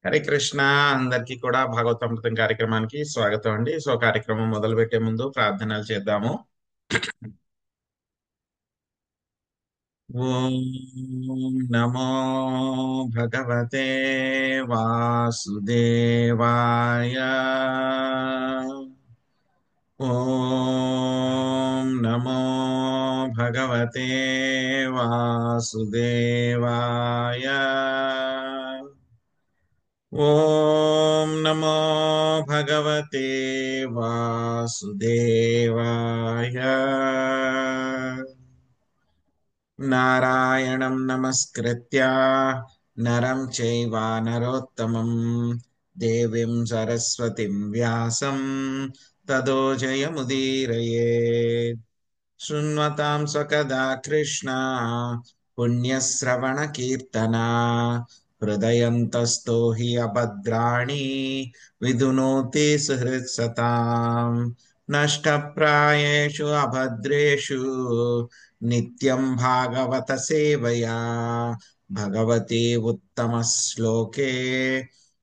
హరే కృష్ణ. అందరికీ కూడా భాగవతామృతం కార్యక్రమానికి స్వాగతం అండి. కార్యక్రమం మొదలు పెట్టే ముందు ప్రార్థనలు చేద్దాము. ఓం నమో భగవతే వాసుదేవాయ. ఓం నమో భగవతే వాసుదేవాయ. ఓం నమో భగవతే వాసుదేవాయ. నారాయణం నమస్కృత్య నరం చైవ నరోత్తమం దేవీం సరస్వతిం వ్యాసం తదో జయముదీరయేత్. శృణ్వతాం స్వకదా కృష్ణ పుణ్యశ్రవణ కీర్తన హృదయంతస్థో హి అభద్రాణి విధునోతి సుహృత్సతాం. నష్టప్రాయేషు అభద్రేషు నిత్యం భాగవత సేవయా భగవతి ఉత్తమ శ్లోకే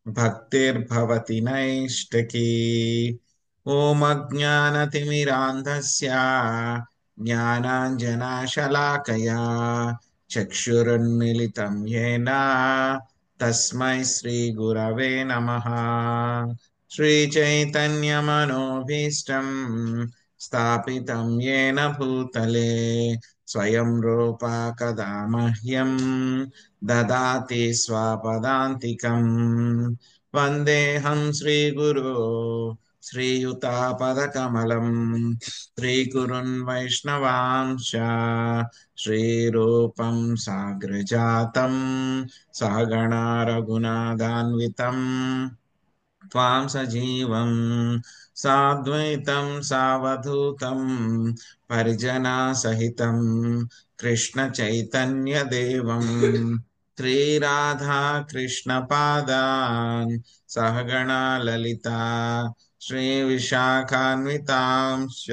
భక్తిర్భవతి నైష్టకీ. ఓం అజ్ఞానతిమిరాంధస్య జ్ఞానాంజనశలాకయా చక్షురున్మిలితం యేన తస్మై శ్రీగురవే నమః. శ్రీచైతన్యమనోభీష్టం స్థాపితం యేన భూతలే స్వయం రూపా కదా మహ్యం దదాతి స్వపదాంతికం. వందేహం శ్రీగురో శ్రీయుతాపదకమలం శ్రీగురున్ వైష్ణవాంశ శ్రీరూపం సాగ్రజాతం సహగణా రఘునాథాన్వితం త్వాం సజీవం సాద్వైతం సావధూతం పరిజనా సహితం కృష్ణ చైతన్య దేవం శ్రీరాధా కృష్ణ పాదాన్ సహగణా లలితా శ్రీ విశాఖాన్వితాంశ.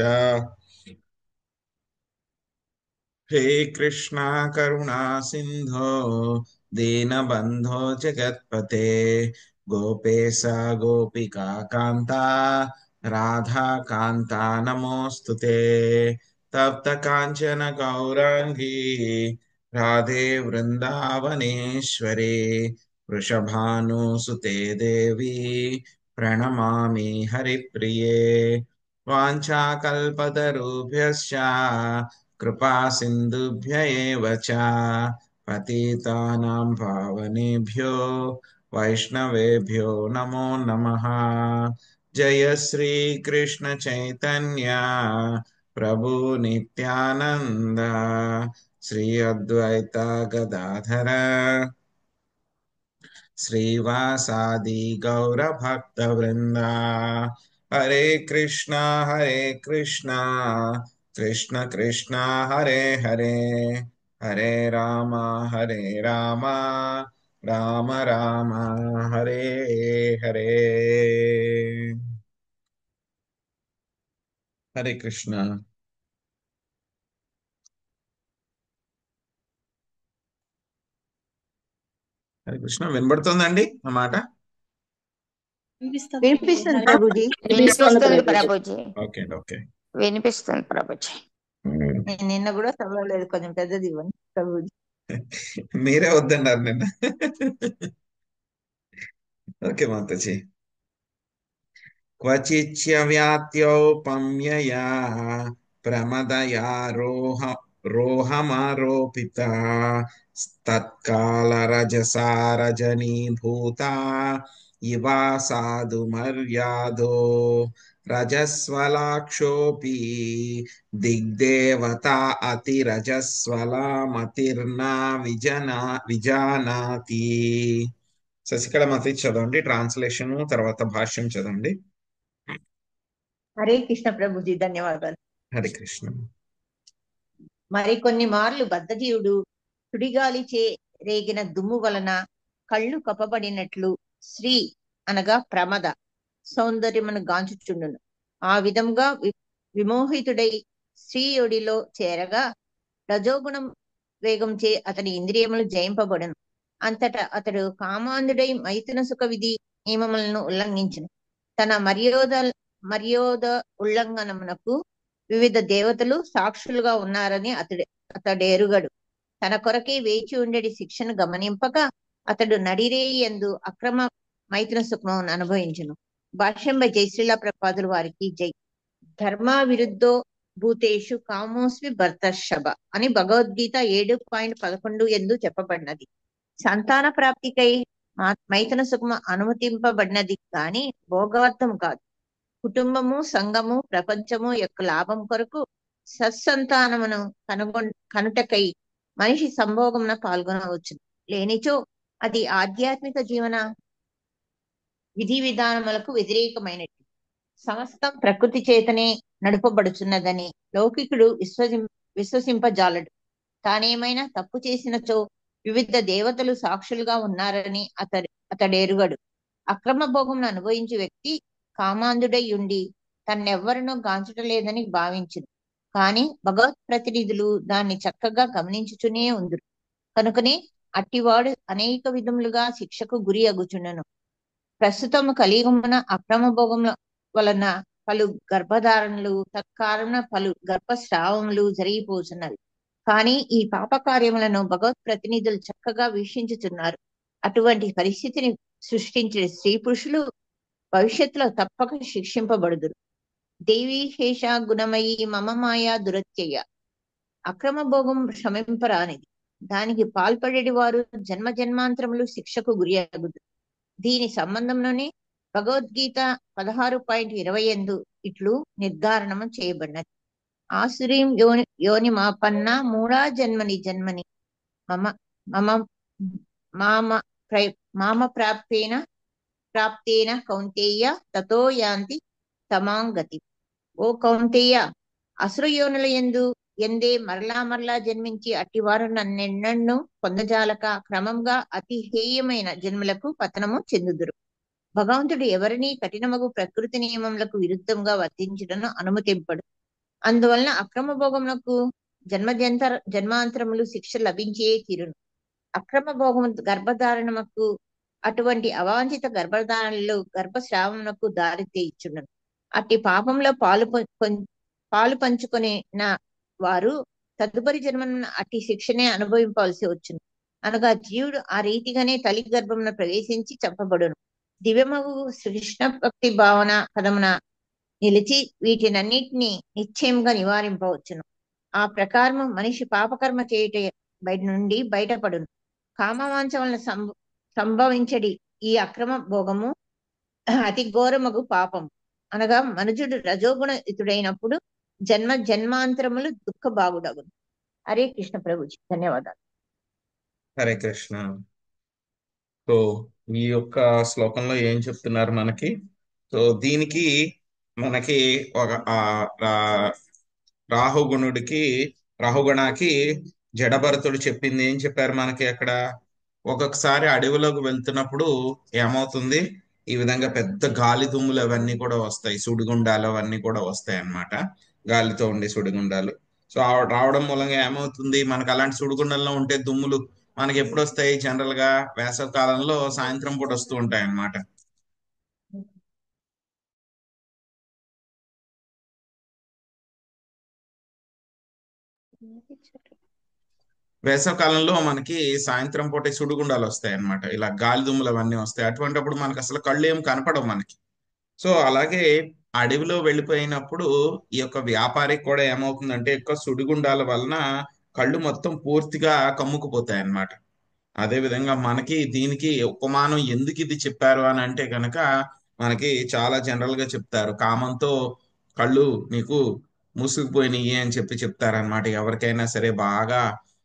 హే కృష్ణ కరుణా సింధో దీనబంధో జగత్పతే గోపేశ గోపికా కాంత రాధా కాంత నమోస్తుతే. తప్త కాంచన గౌరాంగీ రాధే వృందావనేశ్వరి వృషభానుసుతే దేవి ప్రణమామి హరిప్రియే. వాంఛాకల్పతరుభ్యశ్చ కృపా సింధుభ్య ఏవ చ పతితానాం పావనేభ్యో వైష్ణవేభ్యో నమో నమః. జయ శ్రీ కృష్ణ చైతన్య ప్రభు నిత్యానంద శ్రీ అద్వైత గదాధర శ్రీవాసాది గౌర భక్త వృంద. హరే కృష్ణ కృష్ణ కృష్ణ హరే హరే హరే రామ రామ రామ రామ హరే హరే. హరే కృష్ణ. హరే కృష్ణ. వినబడుతుందండి ఆ మాట? వినిపిస్తుంది ప్రభుజీ. వినిపిస్తుంది ప్రభుజీ. ఓకే అండి. ఓకే, వినిపిస్తుంది ప్రభుజీ. నేను నిన్న కూడా చదవలేదు, కొంచెం పెద్దది ఇవ్వండి ప్రభుజీ. మీరే వద్దన్నారు నిన్న. ఓకే మాతాజీ. క్వచిచ్య వ్యాత్యౌపమ్యయా ప్రమదయా రోహమారోపిత తత్కాల రజసారజనీభూత ఇవా సాధు మర్యాదో రజస్వలాక్షోపి దిగ్దేవత అతిరజస్వలామతిర్నా విజానాతి. శశికళ మతి చదవండి, ట్రాన్స్లేషన్ తర్వాత భాష్యం చదవండి. హరే కృష్ణ ప్రభుజీ, ధన్యవాదాలు. హరే కృష్ణ. మరి కొన్ని మార్లు బద్ధజీవుడు సుడిగాలిచే రేగిన దుమ్ము వలన కళ్ళు కప్పబడినట్లు శ్రీ అనగా ప్రమద సౌందర్యమును గాంచుచుండును. ఆ విధంగా విమోహితుడై శ్రీయుడిలో చేరగా రజోగుణం వేగంచే అతని ఇంద్రియములు జయింపబడును. అంతటా అతడు కామాంధుడై మైథున సుఖ విధి నియమములను ఉల్లంఘించును. తన మర్యాద ఉల్లంఘనమునకు వివిధ దేవతలు సాక్షులుగా ఉన్నారని అతడెరుగడు. తన కొరకే వేచి ఉండేటి శిక్షను గమనింపక అతడు నడిరేయి యందు అక్రమ మైథున సుఖమును అనుభవించును. భాష్యం బై జయశ్రీల ప్రపాదులు వారికి జై. ధర్మ విరుద్ధో భూతేషు కామోస్మి భర్తర్షభ అని భగవద్గీత 7.11 ఎందు చెప్పబడినది. సంతాన ప్రాప్తికై మైథున సుఖము అనుమతింపబడినది కానీ భోగార్థం కాదు. కుటుంబము, సంఘము, ప్రపంచము యొక్క లాభం కొరకు సత్సంతానమును కనుటకై మనిషి సంభోగమున పాల్గొనవచ్చును. లేనిచో అది ఆధ్యాత్మిక జీవన విధి విధానములకు వ్యతిరేకమైనది. సమస్తం ప్రకృతి చేతనే నడుపబడుచున్నదని లౌకికుడు విశ్వసింపజాలడు. తానేమైనా తప్పు చేసినచో వివిధ దేవతలు సాక్షులుగా ఉన్నారని అతడెరుగడు. అక్రమ భోగమును అనుభవించే వ్యక్తి కామాంధుడై ఉండి తన్నెవ్వరినూ గాంచటలేదని భావించును. కాని భగవత్ ప్రతినిధులు దాన్ని చక్కగా గమనించుచునే ఉందురు. కనుకనే అట్టివాడు అనేక విధములుగా శిక్షకు గురి అగుచుండును. ప్రస్తుతము కలియుగమున అక్రమ భోగముల వలన పలు గర్భధారణలు, తత్కారణ పలు గర్భస్రావములు జరిగిపోతున్నవి. కానీ ఈ పాప కార్యములను భగవత్ ప్రతినిధులు చక్కగా వీక్షించుతున్నారు. అటువంటి పరిస్థితిని సృష్టించిన స్త్రీ పురుషులు భవిష్యత్తులో తప్పక శిక్షింపబడుదురు. దేవీ శేష గుణమయి మమ మాయా దురత్యయ. అక్రమ భోగం శ్రమింపరానిది. దానికి పాల్పడేటి వారు జన్మ జన్మాంతరములు శిక్షకు గురి అగుదురు. దీని సంబంధంలోనే భగవద్గీత 16.20 ఎందు ఇట్లు నిర్ధారణము చేయబడినది. ఆసురీం యోని మాపన్న మూఢా జన్మని జన్మని మమ మమ మామ మామ ప్రాప్తేన కౌంతేయ తతో యాంతి తమాంగతి. ఓ కౌంతేయ, అసురయోనుల ఎందే మరలా జన్మించి అట్టివారు నన్నెన్నెన్నో పొందజాలక క్రమంగా అతి హేయమైన జన్మలకు పతనము చెందుదురు. భగవంతుడు ఎవరినీ కఠినమగు ప్రకృతి నియమములకు విరుద్ధంగా వర్తించడను అనుమతింపడు. అందువలన అక్రమ భోగములకు జన్మాంతరములు శిక్ష లభించే తీరును. అక్రమ భోగము గర్భధారణకు అటువంటి అవాంఛిత గర్భధారణలు గర్భస్రావమునకు దారి తీయుచుండును. అట్టి పాపంలో పాలు పంచుకొని వారు తదుపరి జన్మన అట్టి శిక్షనే అనుభవింపవలసి వచ్చును. అనగా జీవుడు ఆ రీతిగానే తల్లి గర్భమున ప్రవేశించి చంపబడును. దివ్యమగు కృష్ణ భక్తి భావన పదమున నిలిచి వీటినన్నిటినీ నిశ్చయంగా నివారింపవచ్చును. ఆ ప్రకారము మనిషి పాపకర్మ చేయుట నుండి బయటపడును. కామవాంఛ వలన సంభవించడి ఈ అక్రమ భోగము అతి ఘోరమగు పాపము. అనగా మనుజుడు రజోగుణ ఇతుడైనప్పుడు జన్మాంతరములు దుఃఖ బాగుడగును. హరే కృష్ణ ప్రభుజీ, ధన్యవాదాలు. హరే కృష్ణ. సో ఈ యొక్క శ్లోకంలో ఏం చెప్తున్నారు మనకి? సో దీనికి మనకి ఒక రాహుగుణాకి జడభరతుడు చెప్పింది ఏం చెప్పారు మనకి అక్కడ? ఒక్కొక్కసారి అడవిలోకి వెళ్తున్నప్పుడు ఏమవుతుంది, ఈ విధంగా పెద్ద గాలి దుమ్ములు అవన్నీ కూడా వస్తాయి, సుడిగుండాలు అవన్నీ కూడా వస్తాయి అన్నమాట. గాలితో ఉండే సుడిగుండాలు. సో రావడం మూలంగా ఏమవుతుంది, మనకు అలాంటి సుడిగుండంలో ఉంటే దుమ్ములు మనకి ఎప్పుడు వస్తాయి? జనరల్ గా వేసవి కాలంలో సాయంత్రం పూట వస్తూ ఉంటాయి అన్నమాట. వేసవి కాలంలో మనకి సాయంత్రం పూట సుడిగుండాలు వస్తాయి అన్నమాట. ఇలా గాలి దుమ్ములు అవన్నీ వస్తాయి. అటువంటిప్పుడు మనకు అసలు కళ్ళు ఏం కనపడవు మనకి. సో అలాగే అడవిలో వెళ్ళిపోయినప్పుడు ఈ యొక్క వ్యాపారికి కూడా ఏమవుతుందంటే ఎక్కువ సుడిగుండాల వలన కళ్ళు మొత్తం పూర్తిగా కమ్ముకుపోతాయి అన్నమాట. అదే విధంగా మనకి దీనికి ఉపమానం ఎందుకు ఇది చెప్పారు అని అంటే కనుక మనకి చాలా జనరల్ గా చెప్తారు. కామంతో కళ్ళు మీకు మూసుకుపోయినాయి అని చెప్తారనమాట. ఎవరికైనా సరే బాగా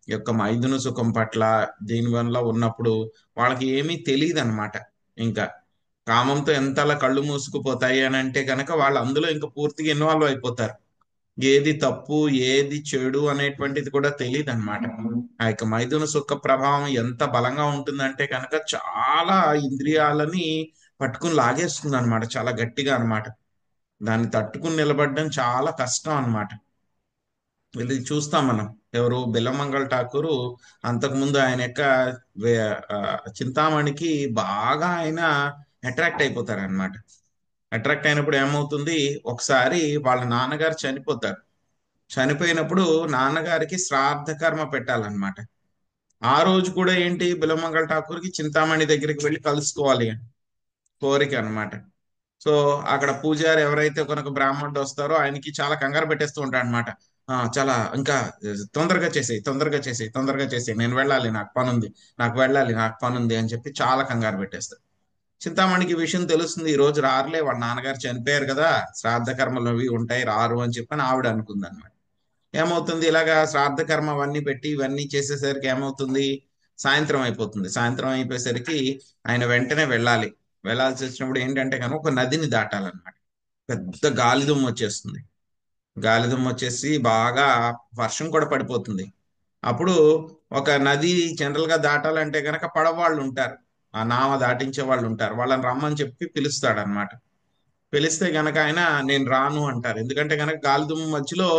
ఈ యొక్క మైథున సుఖం పట్ల దీని వల్ల ఉన్నప్పుడు వాళ్ళకి ఏమీ తెలియదు అనమాట. ఇంకా కామంతో ఎంతలా కళ్ళు మూసుకుపోతాయి అని అంటే కనుక వాళ్ళు అందులో ఇంకా పూర్తిగా ఇన్వాల్వ్ అయిపోతారు. ఏది తప్పు ఏది చెడు అనేటువంటిది కూడా తెలియదు అనమాట. ఆ యొక్క మైథున సుఖ ప్రభావం ఎంత బలంగా ఉంటుందంటే కనుక చాలా ఇంద్రియాలని పట్టుకుని లాగేస్తుంది అనమాట, చాలా గట్టిగా అనమాట. దాన్ని తట్టుకుని నిలబడడం చాలా కష్టం అనమాట. ఇది చూస్తాం మనం. ఎవరు బిల్లమంగళ ఠాకూరు అంతకుముందు ఆయన యొక్క వే- ఆ, చింతామణికి బాగా ఆయన అట్రాక్ట్ అయిపోతారనమాట. అట్రాక్ట్ అయినప్పుడు ఏమవుతుంది, ఒకసారి వాళ్ళ నాన్నగారు చనిపోతారు. చనిపోయినప్పుడు నాన్నగారికి శ్రాద్ధ కర్మ పెట్టాలన్నమాట. ఆ రోజు కూడా ఏంటి, బిలమంగళ ఠాకూర్కి చింతామణి దగ్గరికి వెళ్ళి కలుసుకోవాలి అని కోరిక అన్నమాట. సో అక్కడ పూజారి ఎవరైతే కనుక బ్రాహ్మణుడు వస్తారో ఆయనకి చాలా కంగారు పెట్టేస్తూ ఉంటాడు అనమాట. చాలా ఇంకా తొందరగా చేసేయి, తొందరగా చేసేయి, తొందరగా చేసేయి, నేను వెళ్ళాలి, నాకు పని ఉంది, నాకు వెళ్ళాలి, నాకు పని ఉంది అని చెప్పి చాలా కంగారు పెట్టేస్తాడు. చింతామణికి ఈ విషయం తెలుస్తుంది, ఈ రోజు రారులే, వాళ్ళ నాన్నగారు చనిపోయారు కదా, శ్రాద్ధ కర్మలు అవి ఉంటాయి, రారు అని చెప్పని ఆవిడ అనుకుంది అనమాట. ఏమవుతుంది, ఇలాగా శ్రాద్ధ కర్మ అవన్నీ పెట్టి ఇవన్నీ చేసేసరికి ఏమవుతుంది, సాయంత్రం అయిపోతుంది. సాయంత్రం అయిపోయేసరికి ఆయన వెంటనే వెళ్ళాలి. వెళ్ళాల్సి వచ్చినప్పుడు ఏంటంటే కనుక ఒక నదిని దాటాలన్నమాట. పెద్ద గాలిదుమ్ము వచ్చేస్తుంది. గాలిదుమ్ము వచ్చేసి బాగా వర్షం కూడా పడిపోతుంది. అప్పుడు ఒక నది జనరల్ గా దాటాలంటే గనక పడవ వాళ్ళు ఉంటారు, ఆ నావ దాటించే వాళ్ళు ఉంటారు, వాళ్ళని రమ్మని చెప్పి పిలుస్తాడు అనమాట. పిలిస్తే గనక ఆయన నేను రాను అంటారు. ఎందుకంటే గనక గాలిదుమ్ము మధ్యలో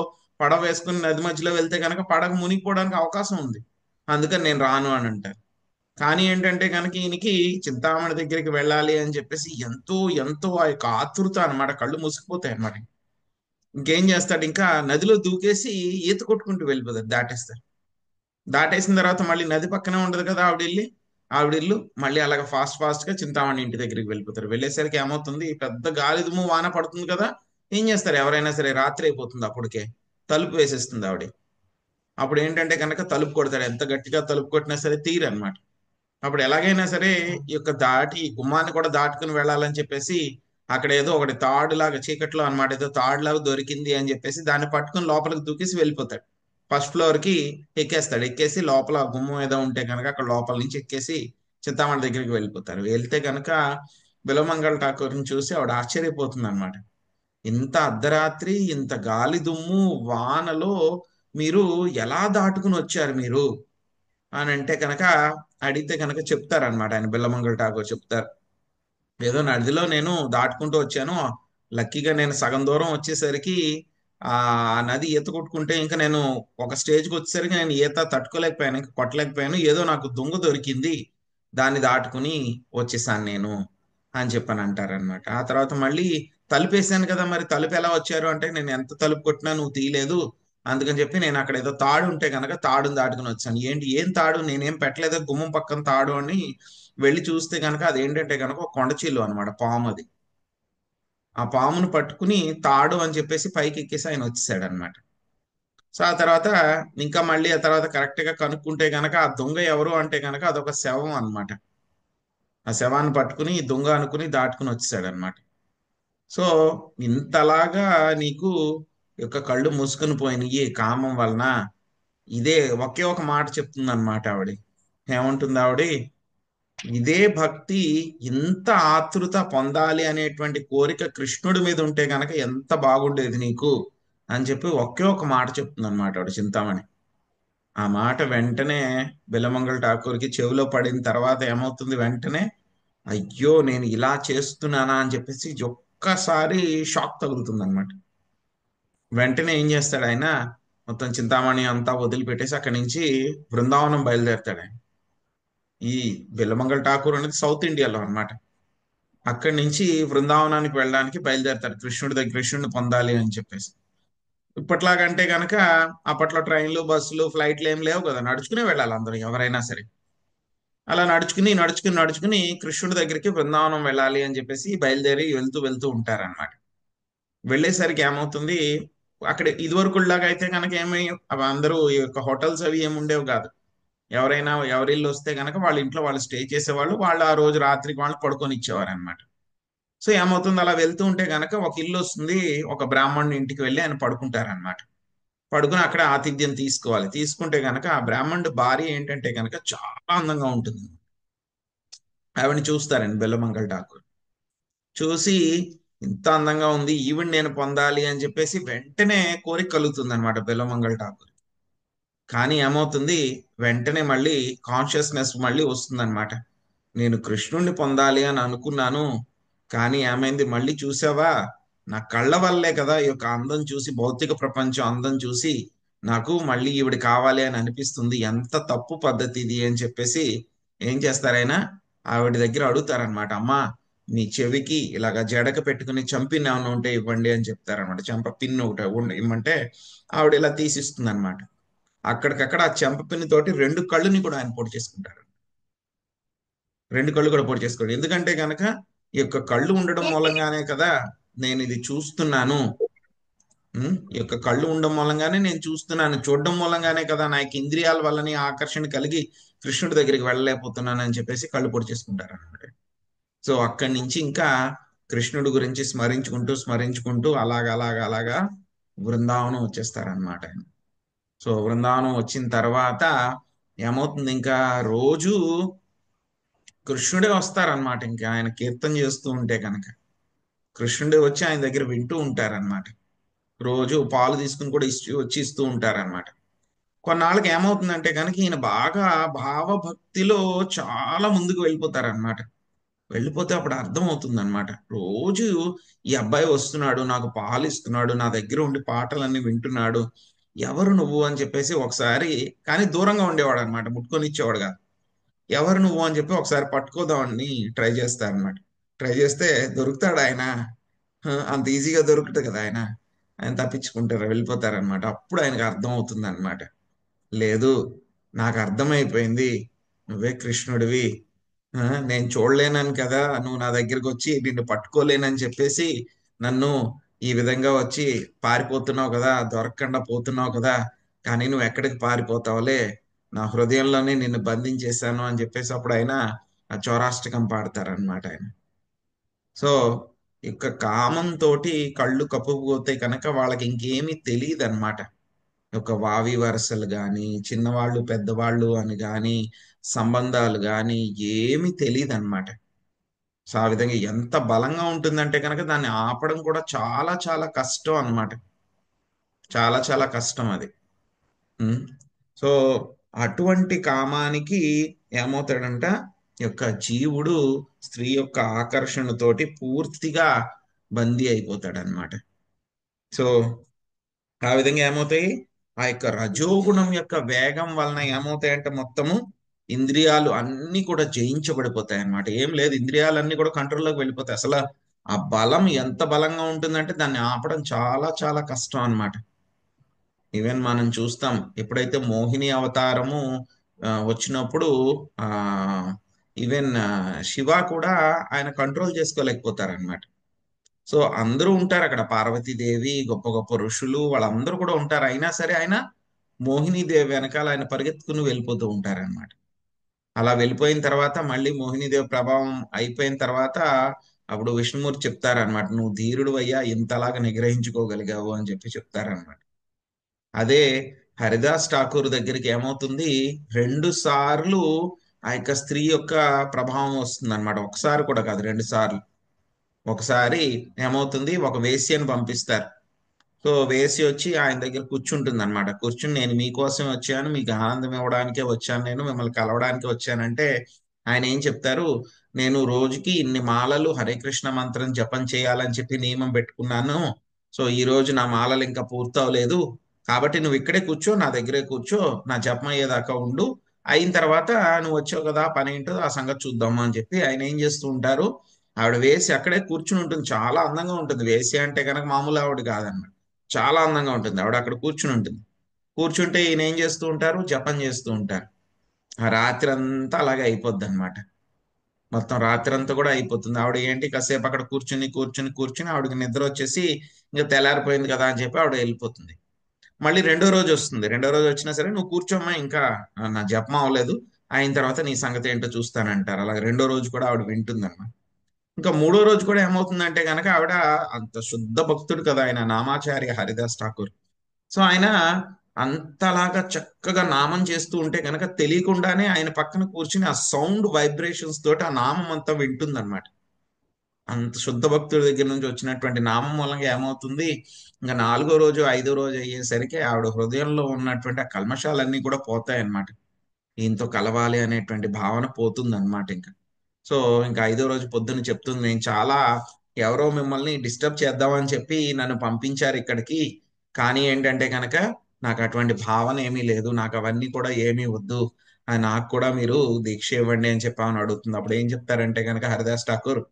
పడవ వేసుకుని నది మధ్యలో వెళ్తే గనక పడవ మునిగిపోవడానికి అవకాశం ఉంది, అందుకని నేను రాను అని అంటారు. కానీ ఏంటంటే కనుక ఈయనకి చింతామణి దగ్గరికి వెళ్ళాలి అని చెప్పేసి ఎంతో ఎంతో ఆ యొక్క ఆతృత అనమాట, కళ్ళు మూసుకుపోతాయి అనమాట. ఇంకేం చేస్తాడు, ఇంకా నదిలో దూకేసి ఈత కొట్టుకుంటూ వెళ్ళిపోతాడు, దాటేస్తారు. దాటేసిన తర్వాత మళ్ళీ నది పక్కనే ఉండదు కదా ఆవిడ ఇల్లు మళ్ళీ అలాగ ఫాస్ట్ ఫాస్ట్ గా చింతామణి ఇంటి దగ్గరికి వెళ్ళిపోతారు. వెళ్ళేసరికి ఏమవుతుంది, పెద్ద గాలి దుమ్ము వాన పడుతుంది కదా. ఏం చేస్తారు ఎవరైనా సరే, రాత్రి అయిపోతుంది అప్పటికే, తలుపు వేసేస్తుంది ఆవిడ. అప్పుడు ఏంటంటే కనుక తలుపు కొడతాడు, ఎంత గట్టిగా తలుపు కొట్టినా సరే తీరనమాట. అప్పుడు ఎలాగైనా సరే ఈ యొక్క దాటి గుమ్మాన్ని కూడా దాటుకుని వెళ్ళాలని చెప్పేసి అక్కడ ఏదో ఒకటి తాడులాగా చీకట్లో అన్నమాట, ఏదో తాడులాగా దొరికింది అని చెప్పేసి దాన్ని పట్టుకుని లోపలికి దూకేసి వెళ్ళిపోతాడు. ఫస్ట్ ఫ్లోర్ కి ఎక్కేస్తాడు. ఎక్కేసి లోపల గుమ్మం ఏదో ఉంటే కనుక అక్కడ లోపల నుంచి ఎక్కేసి చింతామణి దగ్గరికి వెళ్ళిపోతారు. వెళ్తే కనుక బిలమంగళ ఠాకూర్ని చూసి ఆవిడ ఆశ్చర్యపోతుంది అనమాట. ఇంత అర్ధరాత్రి, ఇంత గాలి దుమ్ము వానలో మీరు ఎలా దాటుకుని వచ్చారు మీరు అని అంటే కనుక, అడిగితే కనుక చెప్తారనమాట, ఆయన బిల్లమంగళ ఠాకూర్ చెప్తారు. ఏదో నదిలో నేను దాటుకుంటూ వచ్చాను, లక్కీగా నేను సగం దూరం వచ్చేసరికి ఆ నది ఈత కొట్టుకుంటే ఇంకా నేను ఒక స్టేజ్కి వచ్చేసరికి నేను ఈత తట్టుకోలేకపోయాను, ఇంకా కొట్టలేకపోయాను, ఏదో నాకు దొంగ దొరికింది, దాన్ని దాటుకుని వచ్చేసాను నేను అని చెప్పని అంటారనమాట. ఆ తర్వాత మళ్ళీ తలుపేసాను కదా, మరి తలుపు ఎలా వచ్చారు అంటే, నేను ఎంత తలుపు కొట్టినా నువ్వు తీయలేదు, అందుకని చెప్పి నేను అక్కడ ఏదో తాడు ఉంటే కనుక తాడుని దాటుకుని వచ్చాను. ఏంటి ఏం తాడు, నేనేం పెట్టలేదు, గుమ్మం పక్కన తాడు అని వెళ్ళి చూస్తే కనుక అదేంటంటే కనుక ఒక కొండచిల్లు అనమాట, పాము అది. ఆ పామును పట్టుకుని తాడు అని చెప్పేసి పైకి ఎక్కేసి ఆయన వచ్చేసాడు అనమాట. సో ఆ తర్వాత ఇంకా మళ్ళీ ఆ తర్వాత కరెక్ట్ గా కనుక్కుంటే గనక ఆ దొంగ ఎవరు అంటే గనక అదొక శవం అన్నమాట. ఆ శవాన్ని పట్టుకుని దొంగ అనుకుని దాటుకుని వచ్చేసాడు అనమాట. సో ఇంతలాగా నీకు యొక్క కళ్ళు మూసుకుని పోయినాయి కామం వలన, ఇదే ఒకే ఒక మాట చెప్తుంది అనమాట ఆవిడ. ఏమంటుంది ఆవిడ, ఇదే భక్తి, ఇంత ఆతృత పొందాలి అనేటువంటి కోరిక కృష్ణుడి మీద ఉంటే గనక ఎంత బాగుండేది నీకు అని చెప్పి ఒకే ఒక మాట చెప్తుంది అనమాట ఆవిడ చింతామణి. ఆ మాట వెంటనే బిలమంగళ ఠాకూర్కి చెవిలో పడిన తర్వాత ఏమవుతుంది, వెంటనే అయ్యో నేను ఇలా చేస్తున్నానా అని చెప్పేసి ఒక్కసారి షాక్ తగులుతుంది అనమాట. వెంటనే ఏం చేస్తాడు ఆయన, మొత్తం చింతామణి అంతా వదిలిపెట్టేసి అక్కడి నుంచి బృందావనం బయలుదేరతాడు ఆయన. ఈ బిల్లమంగళ ఠాకూర్ అనేది సౌత్ ఇండియాలో అన్నమాట. అక్కడి నుంచి బృందావనానికి వెళ్ళడానికి బయలుదేరతాడు, కృష్ణుడి దగ్గర కృష్ణుడిని పొందాలి అని చెప్పేసి. ఇప్పట్లాగంటే గనక అప్పట్లో ట్రైన్లు బస్సులు ఫ్లైట్లు ఏం లేవు కదా, నడుచుకునే వెళ్ళాలి అందరూ ఎవరైనా సరే. అలా నడుచుకుని నడుచుకుని నడుచుకుని కృష్ణుడి దగ్గరికి బృందావనం వెళ్ళాలి అని చెప్పేసి బయలుదేరి వెళ్తూ వెళ్తూ ఉంటారన్నమాట. వెళ్ళేసరికి ఏమవుతుంది, అక్కడ ఇదివరకులాగా అయితే కనుక ఏమి, అవి అందరూ ఈ యొక్క హోటల్స్ అవి ఏమి ఉండేవి కాదు. ఎవరైనా ఎవరిల్లు వస్తే కనుక వాళ్ళ ఇంట్లో వాళ్ళు స్టే చేసేవాళ్ళు, వాళ్ళు ఆ రోజు రాత్రికి వాళ్ళు పడుకొని ఇచ్చేవారు అనమాట. సో ఏమవుతుంది, అలా వెళ్తూ ఉంటే గనక ఒక ఇల్లు వస్తుంది, ఒక బ్రాహ్మణుని ఇంటికి వెళ్ళి ఆయన పడుకుంటారనమాట. పడుకుని అక్కడ ఆతిథ్యం తీసుకోవాలి. తీసుకుంటే గనక ఆ బ్రాహ్మణుడి భార్య ఏంటంటే గనక చాలా అందంగా ఉంటుంది. ఆవిడని చూస్తారండి బెల్లమంగళ ఠాకూర్. చూసి ఇంత అందంగా ఉంది, ఈవిడ నేను పొందాలి అని చెప్పేసి వెంటనే కోరిక కలుగుతుంది అనమాట బెల్లమంగళ ఠాకూర్. కానీ ఏమవుతుంది, వెంటనే మళ్ళీ కాన్షియస్నెస్ మళ్ళీ వస్తుందన్నమాట. నేను కృష్ణుణ్ణి పొందాలి అని అనుకున్నాను, కానీ ఏమైంది మళ్ళీ చూసావా, నా కళ్ళ వల్లే కదా ఈ యొక్క అందం చూసి, భౌతిక ప్రపంచం అందం చూసి నాకు మళ్ళీ ఈవిడ కావాలి అని అనిపిస్తుంది, ఎంత తప్పు పద్ధతి ఇది అని చెప్పేసి ఏం చేస్తారైనా ఆవిడ దగ్గర అడుగుతారనమాట. అమ్మా, మీ చెవికి ఇలాగ జడక పెట్టుకుని చంపిన్ ఏమైనా ఉంటే ఇవ్వండి అని చెప్తారనమాట. చెంప పిన్ ఒకటి ఇమ్మంటే ఆవిడ ఇలా తీసిస్తుంది అనమాట. అక్కడికక్కడ ఆ చెంప పిన్ తోటి రెండు కళ్ళుని కూడా ఆయన పొడి చేసుకుంటారు. రెండు కళ్ళు కూడా పొడి చేసుకోండి. ఎందుకంటే గనక ఈ యొక్క కళ్ళు ఉండడం మూలంగానే కదా నేను ఇది చూస్తున్నాను. ఈ యొక్క కళ్ళు ఉండడం మూలంగానే నేను చూస్తున్నాను. చూడడం మూలంగానే కదా నాకు ఇంద్రియాల వల్లని ఆకర్షణ కలిగి కృష్ణుడి దగ్గరికి వెళ్ళలేకపోతున్నాను అని చెప్పేసి కళ్ళు పొడి చేసుకుంటారు అనమాట. సో అక్కడి నుంచి ఇంకా కృష్ణుడి గురించి స్మరించుకుంటూ స్మరించుకుంటూ అలాగా బృందావనం వచ్చేస్తారనమాట ఆయన. సో బృందావనం వచ్చిన తర్వాత ఏమవుతుంది, ఇంకా రోజు కృష్ణుడే వస్తారనమాట. ఇంకా ఆయన కీర్తన చేస్తూ ఉంటే కనుక కృష్ణుడే వచ్చి ఆయన దగ్గర వింటూ ఉంటారనమాట. రోజు పాలు తీసుకుని కూడా వచ్చి ఇస్తూ ఉంటారనమాట. కొన్నాళ్ళకి ఏమవుతుందంటే కనుక ఈయన బాగా భావభక్తిలో చాలా ముందుకు వెళ్ళిపోతారనమాట. వెళ్ళిపోతే అప్పుడు అర్థం అవుతుంది అనమాట. రోజు ఈ అబ్బాయి వస్తున్నాడు, నాకు పాలు ఇస్తున్నాడు, నా దగ్గర ఉండి పాటలన్నీ వింటున్నాడు, ఎవరు నువ్వు అని చెప్పేసి ఒకసారి, కానీ దూరంగా ఉండేవాడు అనమాట, ముట్టుకొని ఇచ్చేవాడు కాదు. ఎవరు నువ్వు అని చెప్పి ఒకసారి పట్టుకోదామని ట్రై చేస్తారనమాట. ట్రై చేస్తే దొరుకుతాడు ఆయన. అంత ఈజీగా దొరుకుతుంది కదా ఆయన. ఆయన తప్పించుకుంటారు, వెళ్ళిపోతారనమాట. అప్పుడు ఆయనకు అర్థం అవుతుంది అనమాట. లేదు, నాకు అర్థమైపోయింది, నువ్వే కృష్ణుడివి. నేను చూడలేనని కదా నువ్వు నా దగ్గరికి వచ్చి నిన్ను పట్టుకోలేనని చెప్పేసి నన్ను ఈ విధంగా వచ్చి పారిపోతున్నావు కదా, దొరకకుండా పోతున్నావు కదా. కానీ నువ్వు ఎక్కడికి పారిపోతావులే, నా హృదయంలోనే నిన్ను బంధించేశాను అని చెప్పేసి అప్పుడు ఆయన ఆ చౌరాష్టకం పాడతారనమాట ఆయన. సో ఇక కామంతో కళ్ళు కప్పుకుపోతే కనుక వాళ్ళకి ఇంకేమీ తెలియదు అనమాట. ఒక వావి వరసలు గాని, చిన్నవాళ్ళు పెద్దవాళ్ళు అని గాని, సంబంధాలు గాని ఏమీ తెలియదు అనమాట. సో ఆ విధంగా ఎంత బలంగా ఉంటుందంటే కనుక దాన్ని ఆపడం కూడా చాలా చాలా కష్టం అన్నమాట. చాలా చాలా కష్టం అది. ఉమ్. సో అటువంటి కామానికి ఏమవుతాడంట, ఈ యొక్క జీవుడు స్త్రీ యొక్క ఆకర్షణతోటి పూర్తిగా బందీ అయిపోతాడు అనమాట. సో ఆ విధంగా ఏమవుతాయి, ఆ యొక్క రజోగుణం యొక్క వేగం వలన ఏమవుతాయంటే మొత్తము ఇంద్రియాలు అన్ని కూడా జయించబడిపోతాయి అన్నమాట. ఏం లేదు, ఇంద్రియాలన్నీ కూడా కంట్రోల్లోకి వెళ్ళిపోతాయి. అసలు ఆ బలం ఎంత బలంగా ఉంటుందంటే దాన్ని ఆపడం చాలా చాలా కష్టం అన్నమాట. ఈవెన్ మనం చూస్తాం, ఎప్పుడైతే మోహిని అవతారము వచ్చినప్పుడు ఆ ఈవెన్ శివ కూడా ఆయన కంట్రోల్ చేసుకోలేకపోతారన్నమాట. సో అందరూ ఉంటారు అక్కడ, పార్వతీదేవి, గొప్ప గొప్ప ఋషులు, వాళ్ళందరూ కూడా ఉంటారు. అయినా సరే ఆయన మోహినీదేవి వెనకాల ఆయన పరిగెత్తుకుని వెళ్ళిపోతూ ఉంటారన్నమాట. అలా వెళ్ళిపోయిన తర్వాత మళ్ళీ మోహినీదేవి ప్రభావం అయిపోయిన తర్వాత అప్పుడు విష్ణుమూర్తి చెప్తారనమాట, నువ్వు ధీరుడు అయ్యా, ఇంతలాగా నిగ్రహించుకోగలిగావు అని చెప్పి చెప్తారనమాట. అదే హరిదాస్ ఠాకూర్ దగ్గరికి ఏమవుతుంది, రెండు సార్లు ఆ యొక్క స్త్రీ యొక్క ప్రభావం వస్తుంది అనమాట. ఒకసారి కూడా కాదు, రెండు సార్లు. ఒకసారి ఏమవుతుంది, ఒక వేశ్యని పంపిస్తారు. సో వేసి వచ్చి ఆయన దగ్గర కూర్చుంటుంది అనమాట. కూర్చుని నేను మీకోసం వచ్చాను, మీకు ఆనందం ఇవ్వడానికే వచ్చాను, నేను మిమ్మల్ని కలవడానికి వచ్చానంటే ఆయన ఏం చెప్తారు, నేను రోజుకి ఇన్ని మాలలు హరే కృష్ణ మంత్రం జపం చేయాలని చెప్పి నియమం పెట్టుకున్నాను. సో ఈ రోజు నా మాలలు ఇంకా పూర్తవలేదు, కాబట్టి నువ్వు ఇక్కడే కూర్చో, నా దగ్గరే కూర్చో, నా జపం అయ్యేదాకా ఉండు, అయిన తర్వాత నువ్వు వచ్చావు కదా, పని ఏంటో ఆ సంగతి చూద్దాము అని చెప్పి ఆయన ఏం చేస్తూ ఉంటారు, ఆవిడ వేసి అక్కడే కూర్చుని ఉంటుంది. చాలా అందంగా ఉంటుంది వేసి అంటే కనుక, మామూలు ఆవిడ కాదన్నమాట, చాలా అందంగా ఉంటుంది. ఆవిడ అక్కడ కూర్చుని ఉంటుంది. కూర్చుంటే ఈయన ఏం చేస్తూ ఉంటారు, జపం చేస్తూ ఉంటారు. ఆ రాత్రి అంతా అలాగే అయిపోద్ది అనమాట. మొత్తం రాత్రి అంతా కూడా అయిపోతుంది. ఆవిడ ఏంటి, కాసేపు అక్కడ కూర్చుని కూర్చుని కూర్చుని ఆవిడకి నిద్ర వచ్చేసి ఇంకా తెల్లారిపోయింది కదా అని చెప్పి ఆవిడ వెళ్ళిపోతుంది. మళ్ళీ రెండో రోజు వస్తుంది. రెండో రోజు వచ్చినా సరే నువ్వు కూర్చోమ్మా, ఇంకా నా జపం అవ్వలేదు, అయిన తర్వాత నీ సంగతి ఏంటో చూస్తానంటారు. అలాగే రెండో రోజు కూడా ఆవిడ వింటుందన్నమాట. ఇంకా మూడో రోజు కూడా ఏమవుతుందంటే కనుక ఆవిడ అంత శుద్ధ భక్తుడు కదా ఆయన, నామాచార్య హరిదాస్ ఠాకూర్. సో ఆయన అంతలాగా చక్కగా నామం చేస్తూ ఉంటే కనుక తెలియకుండానే ఆయన పక్కన కూర్చుని ఆ సౌండ్ వైబ్రేషన్స్ తోటి ఆ నామం అంతా వింటుందన్నమాట. అంత శుద్ధ భక్తుడి దగ్గర నుంచి వచ్చినటువంటి నామం మూలంగా ఏమవుతుంది, ఇంకా నాలుగో రోజు ఐదో రోజు అయ్యేసరికి ఆవిడ హృదయంలో ఉన్నటువంటి ఆ కల్మషాలన్నీ కూడా పోతాయన్నమాట. ఈయనతో కలవాలి అనేటువంటి భావన పోతుంది అనమాట ఇంకా. సో ఇంకా ఐదో రోజు పొద్దున్న చెప్తుంది, నేను చాలా, ఎవరో మిమ్మల్ని డిస్టర్బ్ చేద్దామని చెప్పి నన్ను పంపించారు ఇక్కడికి, కానీ ఏంటంటే కనుక నాకు అటువంటి భావన ఏమీ లేదు, నాకు అవన్నీ కూడా ఏమీ వద్దు, నాకు కూడా మీరు దీక్ష ఇవ్వండి అని చెప్పామని అడుగుతుంది. అప్పుడు ఏం చెప్తారంటే కనుక హరిదాస్ ఠాకూర్,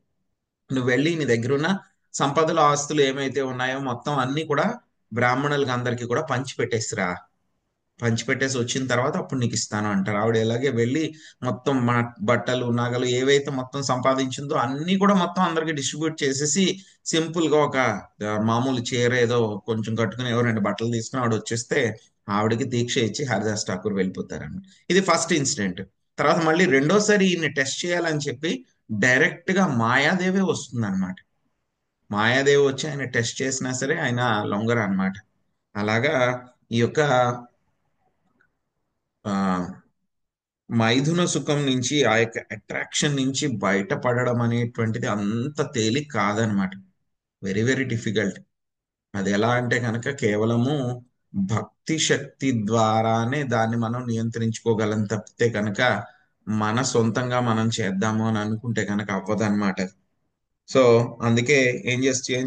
నువ్వు వెళ్ళి నీ దగ్గరున్న సంపదలు ఆస్తులు ఏమైతే ఉన్నాయో మొత్తం అన్ని కూడా బ్రాహ్మణులకి అందరికీ కూడా పంచి పెట్టేసిరా, పంచిపెట్టేసి వచ్చిన తర్వాత అప్పుడు నీకు ఇస్తాను అంటారు. ఆవిడ ఇలాగే వెళ్ళి మొత్తం మన బట్టలు నగలు ఏవైతే మొత్తం సంపాదించిందో అన్ని కూడా మొత్తం అందరికి డిస్ట్రిబ్యూట్ చేసేసి సింపుల్ గా ఒక మామూలు చీర ఏదో కొంచెం కట్టుకుని ఎవరు రెండు బట్టలు తీసుకుని ఆవిడ వచ్చేస్తే ఆవిడకి దీక్ష ఇచ్చి హరిదాస్ ఠాకూర్ వెళ్ళిపోతారన్నమాట. ఇది ఫస్ట్ ఇన్సిడెంట్. తర్వాత మళ్ళీ రెండోసారి ఈయన్ని టెస్ట్ చేయాలని చెప్పి డైరెక్ట్ గా మాయాదేవి వస్తుంది అనమాట. మాయాదేవి వచ్చి ఆయన టెస్ట్ చేసినా సరే ఆయన లొంగరు అనమాట. అలాగా ఈ యొక్క ఆ మైథున సుఖం నుంచి, ఆ యొక్క అట్రాక్షన్ నుంచి బయటపడడం అనేటువంటిది అంత తేలిక కాదనమాట. Very very difficult. అది ఎలా అంటే కనుక కేవలము భక్తి శక్తి ద్వారానే దాన్ని మనం నియంత్రించుకోగలం తప్పితే కనుక మన సొంతంగా మనం చేద్దాము అని అనుకుంటే కనుక అవ్వదన్నమాట. సో అందుకే ఏం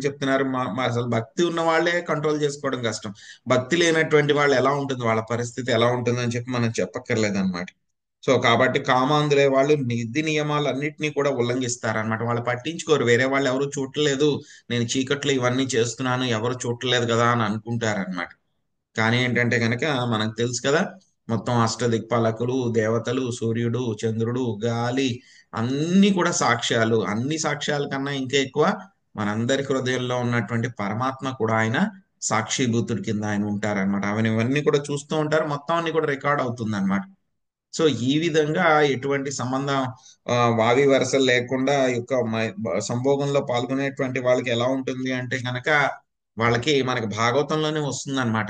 చెప్తున్నారు, అసలు భక్తి ఉన్న వాళ్ళే కంట్రోల్ చేసుకోవడం కష్టం. భక్తి లేనటువంటి వాళ్ళు ఎలా ఉంటుంది, వాళ్ళ పరిస్థితి ఎలా ఉంటుంది అని చెప్పి మనం చెప్పక్కర్లేదు అనమాట. సో కాబట్టి కామాంధులే వాళ్ళు నిధి నియమాలన్నింటినీ కూడా ఉల్లంఘిస్తారనమాట. వాళ్ళు పట్టించుకోరు, వేరే వాళ్ళు ఎవరు చూడలేదు, నేను చీకట్లో ఇవన్నీ చేస్తున్నాను ఎవరు చూడలేదు కదా అని అనుకుంటారనమాట. కానీ ఏంటంటే కనుక మనకు తెలుసు కదా, మొత్తం అష్టదిక్పాలకులు, దేవతలు, సూర్యుడు, చంద్రుడు, గాలి అన్ని కూడా సాక్ష్యాలు. అన్ని సాక్ష్యాల కన్నా ఇంకా ఎక్కువ మనందరి హృదయంలో ఉన్నటువంటి పరమాత్మ కూడా ఆయన సాక్షిభూతుడి కింద ఆయన ఉంటారనమాట. అవన్నీ ఇవన్నీ కూడా చూస్తూ ఉంటారు, మొత్తం అన్ని కూడా రికార్డ్ అవుతుంది అనమాట. సో ఈ విధంగా ఎటువంటి సంబంధం వావి వరసలు లేకుండా ఈ యొక్క సంభోగంలో పాల్గొనేటువంటి వాళ్ళకి ఎలా ఉంటుంది అంటే కనుక వాళ్ళకి మనకి భాగవతంలోనే వస్తుంది అనమాట.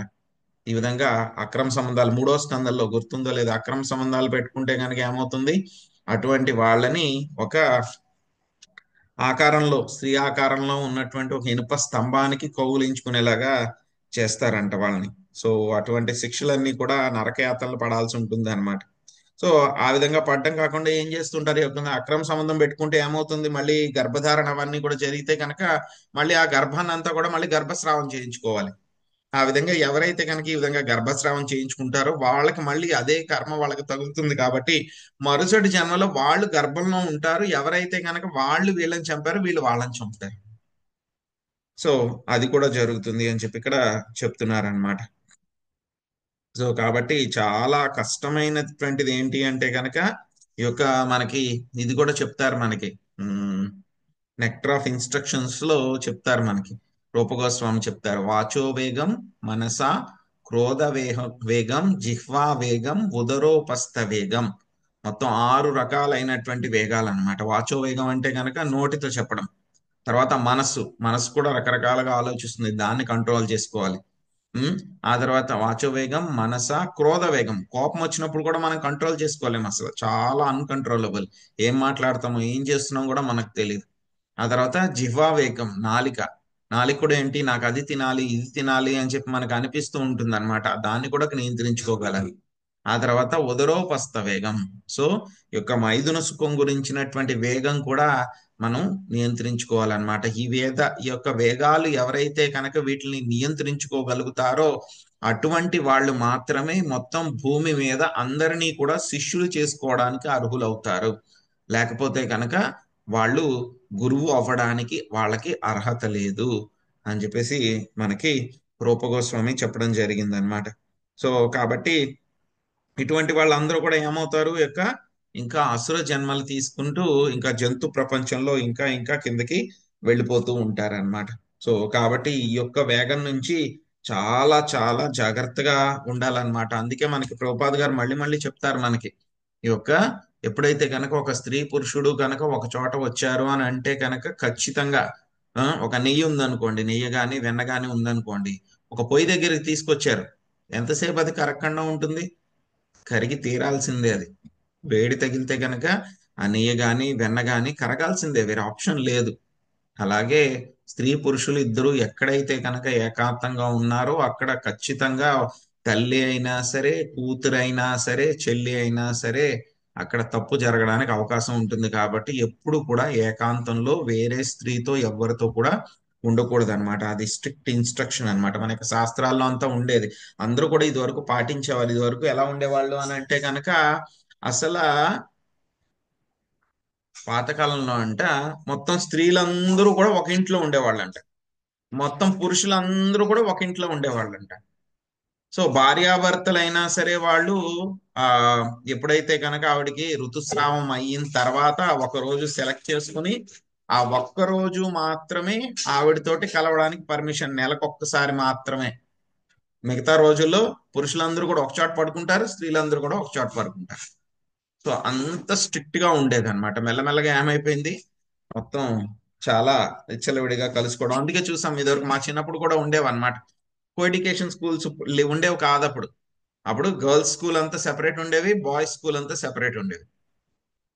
ఈ విధంగా అక్రమ సంబంధాలు 3వ స్కందంలో గుర్తుందో లేదో, అక్రమ సంబంధాలు పెట్టుకుంటే కనుక ఏమవుతుంది, అటువంటి వాళ్ళని ఒక ఆకారంలో, స్త్రీ ఆకారంలో ఉన్నటువంటి ఒక ఇనుప స్తంభానికి కౌగులించుకునేలాగా చేస్తారంట వాళ్ళని. సో అటువంటి శిక్షలన్నీ కూడా నరకయాతనలు పడాల్సి ఉంటుంది అనమాట. సో ఆ విధంగా పడ్డం కాకుండా ఏం చేస్తుంటారు, అక్రమ సంబంధం పెట్టుకుంటే ఏమవుతుంది, మళ్ళీ గర్భధారణ అవన్నీ కూడా జరిగితే కనుక మళ్ళీ ఆ గర్భాన్ని అంతా కూడా మళ్ళీ గర్భస్రావం చేయించుకోవాలి. ఆ విధంగా ఎవరైతే కనుక ఈ విధంగా గర్భస్రావం చేయించుకుంటారో వాళ్ళకి మళ్ళీ అదే కర్మ వాళ్ళకి తగులుతుంది. కాబట్టి మరుసటి జన్మలో వాళ్ళు గర్భంలో ఉంటారు. ఎవరైతే కనుక వాళ్ళు వీళ్ళని చంపారో వీళ్ళు వాళ్ళని చంపుతారు. సో అది కూడా జరుగుతుంది అని చెప్పి ఇక్కడ చెప్తున్నారనమాట. సో కాబట్టి చాలా కష్టమైనటువంటిది ఏంటి అంటే కనుక ఈ యొక్క మనకి ఇది కూడా చెప్తారు మనకి, నెక్టర్ ఆఫ్ ఇన్స్ట్రక్షన్స్ లో చెప్తారు మనకి, రూపగోస్వామి చెప్తారు, వాచో వేగం, మనస క్రోధ వేగం, జిహ్వా వేగం, ఉదరోపస్థ వేగం. మొత్తం 6 రకాలైనటువంటి వేగాలు అనమాట. వాచో వేగం అంటే కనుక నోటితో చెప్పడం. తర్వాత మనస్సు కూడా రకరకాలుగా ఆలోచిస్తుంది, దాన్ని కంట్రోల్ చేసుకోవాలి. ఉమ్, ఆ తర్వాత వాచో వేగం, మనస, క్రోధ వేగం. కోపం వచ్చినప్పుడు కూడా మనం కంట్రోల్ చేసుకోలేము, అసలు చాలా అన్కంట్రోలబుల్. ఏం మాట్లాడతామో ఏం చేస్తున్నాం కూడా మనకు తెలియదు. ఆ తర్వాత జిహ్వా వేగం, నాలిక కూడా ఏంటి, నాకు అది తినాలి ఇది తినాలి అని చెప్పి మనకు అనిపిస్తూ ఉంటుంది అనమాట, దాన్ని కూడా నియంత్రించుకోగలగాలి. ఆ తర్వాత ఉదరోపస్థ వేగం. సో ఈ యొక్క మైథున సుఖం గురించినటువంటి వేగం కూడా మనం నియంత్రించుకోవాలన్నమాట. ఈ యొక్క వేగాలు ఎవరైతే కనుక వీటిని నియంత్రించుకోగలుగుతారో అటువంటి వాళ్ళు మాత్రమే మొత్తం భూమి మీద అందరినీ కూడా శిష్యులు చేసుకోవడానికి అర్హులవుతారు. లేకపోతే కనుక వాళ్ళు గురువు అవ్వడానికి వాళ్ళకి అర్హత లేదు అని చెప్పేసి మనకి రూపగోస్వామి చెప్పడం జరిగిందనమాట. సో కాబట్టి ఇటువంటి వాళ్ళందరూ కూడా ఏమవుతారు, ఇంకా అసుర జన్మలు తీసుకుంటూ ఇంకా జంతు ప్రపంచంలో ఇంకా ఇంకా కిందకి వెళ్ళిపోతూ ఉంటారన్నమాట. సో కాబట్టి ఈ యొక్క వేగం నుంచి చాలా చాలా జాగ్రత్తగా ఉండాలన్నమాట. అందుకే మనకి ప్రభుపాద్ గారు మళ్ళీ మళ్ళీ చెప్తారు మనకి, ఈ యొక్క ఎప్పుడైతే కనుక ఒక స్త్రీ పురుషుడు కనుక ఒక చోట వచ్చారు అని అంటే కనుక ఖచ్చితంగా ఒక నెయ్యి ఉందనుకోండి, నెయ్యి కానీ వెన్న కానీ ఉందనుకోండి, ఒక పొయ్యి దగ్గరికి తీసుకొచ్చారు, ఎంతసేపు అది కరగకుండా ఉంటుంది, కరిగి తీరాల్సిందే. అది వేడి తగిలితే కనుక ఆ నెయ్యి గాని వెన్న గాని కరగాల్సిందే, వేరే ఆప్షన్ లేదు. అలాగే స్త్రీ పురుషులు ఇద్దరు ఎక్కడైతే కనుక ఏకాంతంగా ఉన్నారో అక్కడ ఖచ్చితంగా తల్లి అయినా సరే, కూతురైనా సరే, చెల్లి అయినా సరే అక్కడ తప్పు జరగడానికి అవకాశం ఉంటుంది. కాబట్టి ఎప్పుడు కూడా ఏకాంతంలో వేరే స్త్రీతో ఎవరితో కూడా ఉండకూడదు అనమాట. అది స్ట్రిక్ట్ ఇన్స్ట్రక్షన్ అనమాట. మన యొక్క శాస్త్రాల్లో అంతా ఉండేది. అందరూ కూడా ఇది వరకు పాటించేవాళ్ళు. ఇది వరకు ఎలా ఉండేవాళ్ళు అని అంటే కనుక అసలు పాతకాలంలో అంట మొత్తం స్త్రీలందరూ కూడా ఒక ఇంట్లో ఉండేవాళ్ళంట. మొత్తం పురుషులందరూ కూడా ఒక ఇంట్లో ఉండేవాళ్ళంట. సో భార్యాభర్తలైనా సరే వాళ్ళు ఆ ఎప్పుడైతే కనుక ఆవిడికి ఋతుస్రావం అయిన తర్వాత ఒక రోజు సెలెక్ట్ చేసుకుని ఆ ఒక్క రోజు మాత్రమే ఆవిడతోటి కలవడానికి పర్మిషన్, నెలకొక్కసారి మాత్రమే. మిగతా రోజుల్లో పురుషులందరూ కూడా ఒక చోట పడుకుంటారు, స్త్రీలందరూ కూడా ఒక చోట పడుకుంటారు. సో అంత స్ట్రిక్ట్ గా ఉండేది అనమాట. మెల్లమెల్లగా ఏమైపోయింది, మొత్తం చాలా విచ్చలవిడిగా కలుసుకోవడం. అందుకే చూసాం ఇదివరకు మా చిన్నప్పుడు కూడా ఉండేవి అనమాట. కో ఎడ్యుకేషన్ స్కూల్స్ ఉండేవి కాదు అప్పుడు. అప్పుడు గర్ల్స్ స్కూల్ అంతా సెపరేట్ ఉండేవి, బాయ్స్ స్కూల్ అంతా సెపరేట్ ఉండేవి,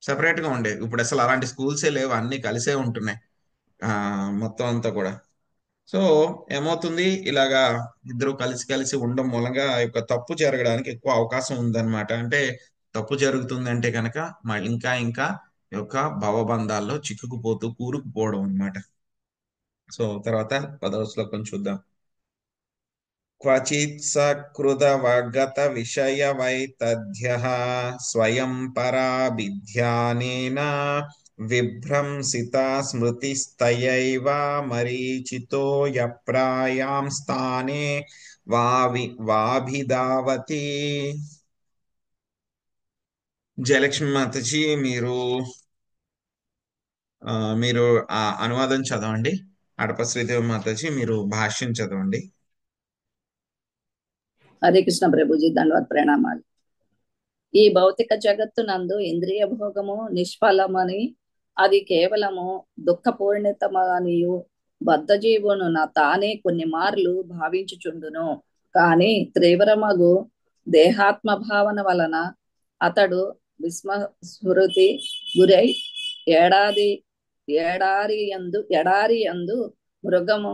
సెపరేట్ గా ఉండేవి. ఇప్పుడు అసలు అలాంటి స్కూల్సే లేవు, అన్ని కలిసే ఉంటున్నాయి ఆ మొత్తం అంతా కూడా. సో ఏమవుతుంది, ఇలాగా ఇద్దరు కలిసి కలిసి ఉండడం మూలంగా ఆ యొక్క తప్పు జరగడానికి ఎక్కువ అవకాశం ఉందన్నమాట. అంటే తప్పు జరుగుతుంది అంటే కనుక ఇంకా ఇంకా ఈ యొక్క భవబంధాల్లో చిక్కుకుపోతూ కూరుకుపోవడం అన్నమాట. సో తర్వాత 10వ శ్లోకం చూద్దాం. క్వచిత్ సకృదవగత విషయ వైతథ్యః స్వయం పరాభిధ్యానేన విభ్రంసితా స్మృతిస్తయైవ మరీచితో యప్రాయాం స్థానే వాభిధావతి. జయలక్ష్మి మాతాజీ మీరు ఆ అనువాదం చదవండి. అడప శ్రీదేవి మాతాజీ మీరు భాష్యం చదవండి. హరే కృష్ణ ప్రభుజీ, దండవత్ ప్రణామాలు. ఈ భౌతిక జగత్తు నందు ఇంద్రియ భోగము నిష్ఫలమని, అది కేవలము దుఃఖపూర్ణితమనియు బద్ధజీవును నా తానే కొన్ని మార్లు భావించుచుండును. కాని తీవ్రమగు దేహాత్మ భావన వలన అతడు విస్మృతి గురై ఎడారి యందు మృగము